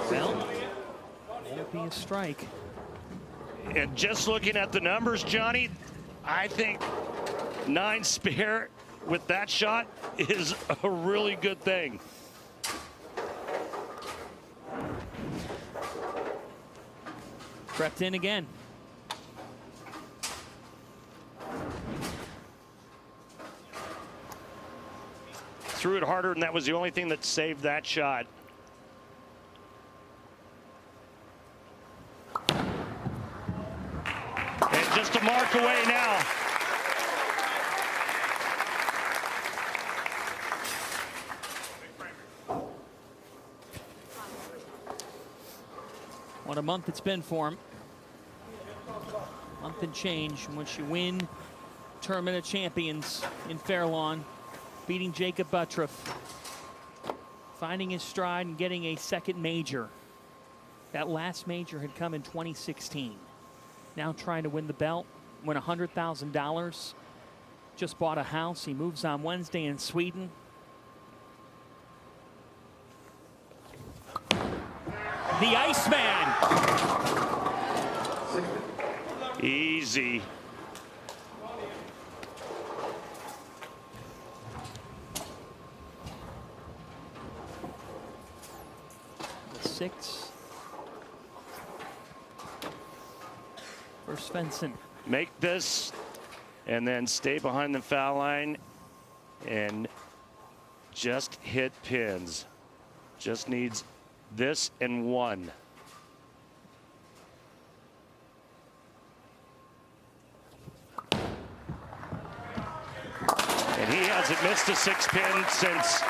S2: Well, won't be a strike.
S3: And just looking at the numbers, Johnny, I think 9 spare with that shot is a really good thing.
S2: Crept in again.
S3: Threw it harder, and that was the only thing that saved that shot. And just a mark away now.
S2: What a month it's been for him. Month and change. Once you win Tournament of Champions in Fairlawn, beating Jacob Buttriff, finding his stride and getting a second major. That last major had come in 2016. Now trying to win the belt, win $100,000. Just bought a house. He moves on Wednesday in Sweden. The Iceman.
S3: Easy.
S2: The 6 for Svensson.
S3: Make this and then stay behind the foul line and just hit pins. Just needs this and 1. And he hasn't missed a 6-pin since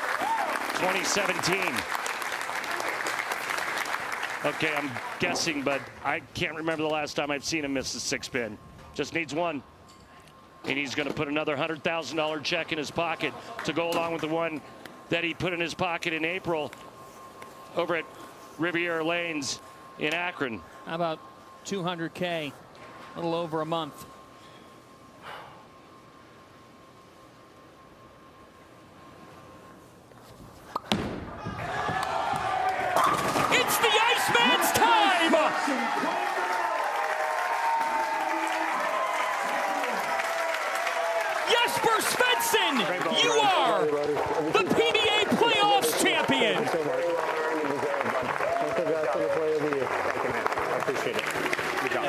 S3: 2017. Okay, I'm guessing, but I can't remember the last time I've seen him miss a 6-pin. Just needs 1. And he's going to put another $100,000 check in his pocket to go along with the one that he put in his pocket in April over at Riviera Lanes in Akron.
S2: How about 200K, a little over a month. It's the Iceman's time! Jesper Svensson, you are the PBA Playoffs champion.
S11: I appreciate it. Good job.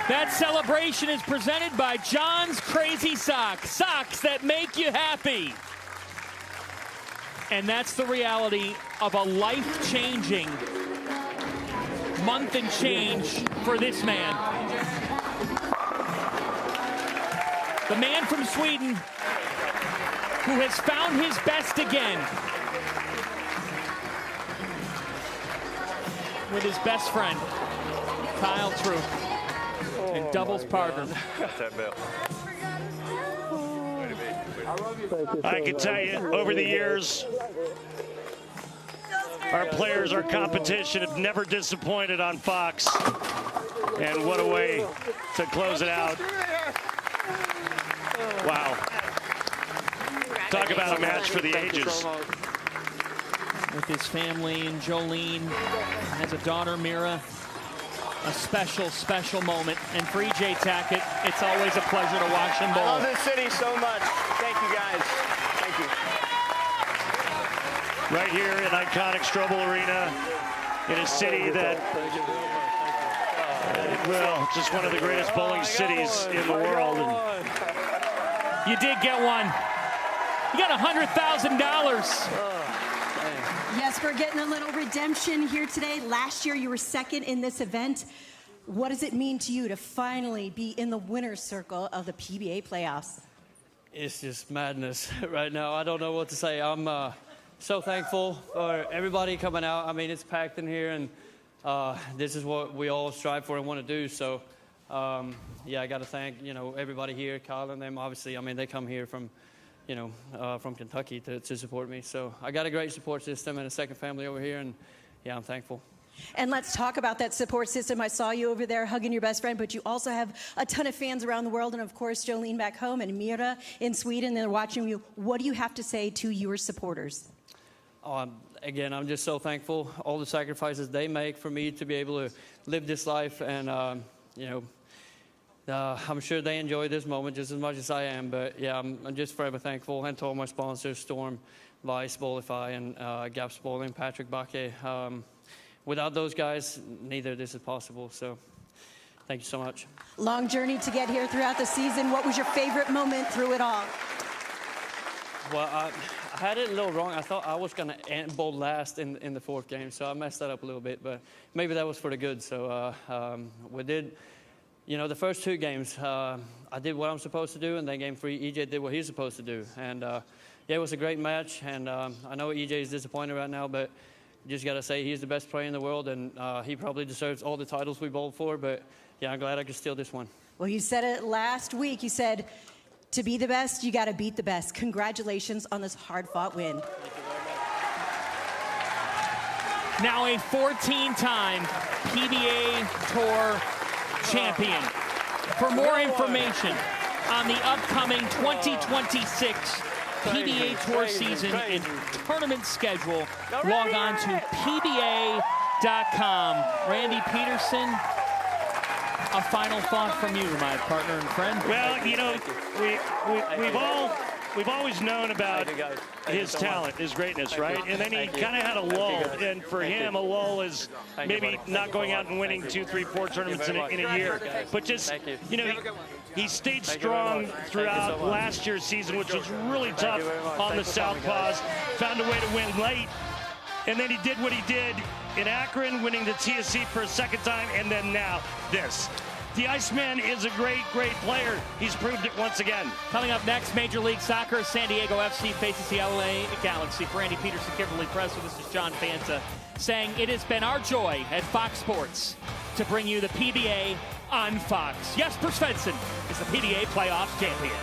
S2: That celebration is presented by John's Crazy Socks. Socks that make you happy. And that's the reality of a life-changing month and change for this man. The man from Sweden who has found his best again with his best friend, Kyle Troop, and doubles partner.
S16: Got that belt. Way to be.
S3: I can tell you, over the years, our players, our competition have never disappointed on Fox. And what a way to close it out. Wow. Talk about a match for the ages.
S2: With his family and Jolene, has a daughter, Mira. A special, special moment. And for EJ Tackett, it's always a pleasure to watch him bowl.
S21: I love this city so much. Thank you, guys. Thank you.
S3: Right here in iconic Thunderbowl Arena, in a city that, well, just one of the greatest bowling cities in the world. And
S2: you did get one. You got $100,000.
S5: Jesper, getting a little redemption here today. Last year, you were second in this event. What does it mean to you to finally be in the winner's circle of the PBA playoffs?
S6: It's just madness right now. I don't know what to say. I'm so thankful for everybody coming out. I mean, it's packed in here, and this is what we all strive for and want to do. So, yeah, I got to thank, everybody here, Kyle and them. Obviously, I mean, they come here from from Kentucky to support me. So I got a great support system and a second family over here, and yeah, I'm thankful.
S5: And let's talk about that support system. I saw you over there hugging your best friend, but you also have a ton of fans around the world, and of course, Jolene back home and Mira in Sweden. They're watching you. What do you have to say to your supporters?
S6: Again, I'm just so thankful. All the sacrifices they make for me to be able to live this life, and I'm sure they enjoy this moment just as much as I am, but yeah, I'm just forever thankful. And to all my sponsors, Storm, Vice, Bowlify, and Gaps Bowling, Patrick Bakke. Without those guys, neither of this is possible, so thank you so much.
S5: Long journey to get here throughout the season. What was your favorite moment through it all?
S6: Well, I had it a little wrong. I thought I was going to bowl last in the fourth game, so I messed that up a little bit, but maybe that was for the good. So we did... the first two games, I did what I'm supposed to do, and then game 3, EJ did what he's supposed to do. And, yeah, it was a great match, and I know EJ is disappointed right now, but you just got to say he's the best player in the world, and he probably deserves all the titles we bowled for. But, yeah, I'm glad I could steal this one.
S5: Well, you said it last week. You said, to be the best, you got to beat the best. Congratulations on this hard-fought win.
S2: Now a 14-time PBA Tour champion. For more information on the upcoming 2026 PBA Tour season and tournament schedule, log on to PBA.com. Randy Peterson, a final thought from you, my partner and friend.
S3: Well, we've always known about his talent, his greatness, right? And then he kind of had a lull. And for him, a lull is maybe not going out and winning 2, 3, 4 tournaments in a year. But just, he stayed strong throughout last year's season, which was really tough on the Southpaws. Found a way to win late. And then he did what he did in Akron, winning the TSC for a second time, and then now this. The Iceman is a great, great player. He's proved it once again.
S2: Coming up next, Major League Soccer, San Diego FC faces the LA Galaxy. For Randy Peterson, Kimberly Presser, this is John Fanta saying it has been our joy at Fox Sports to bring you the PBA on Fox. Jesper Svensson is the PBA Playoffs champion.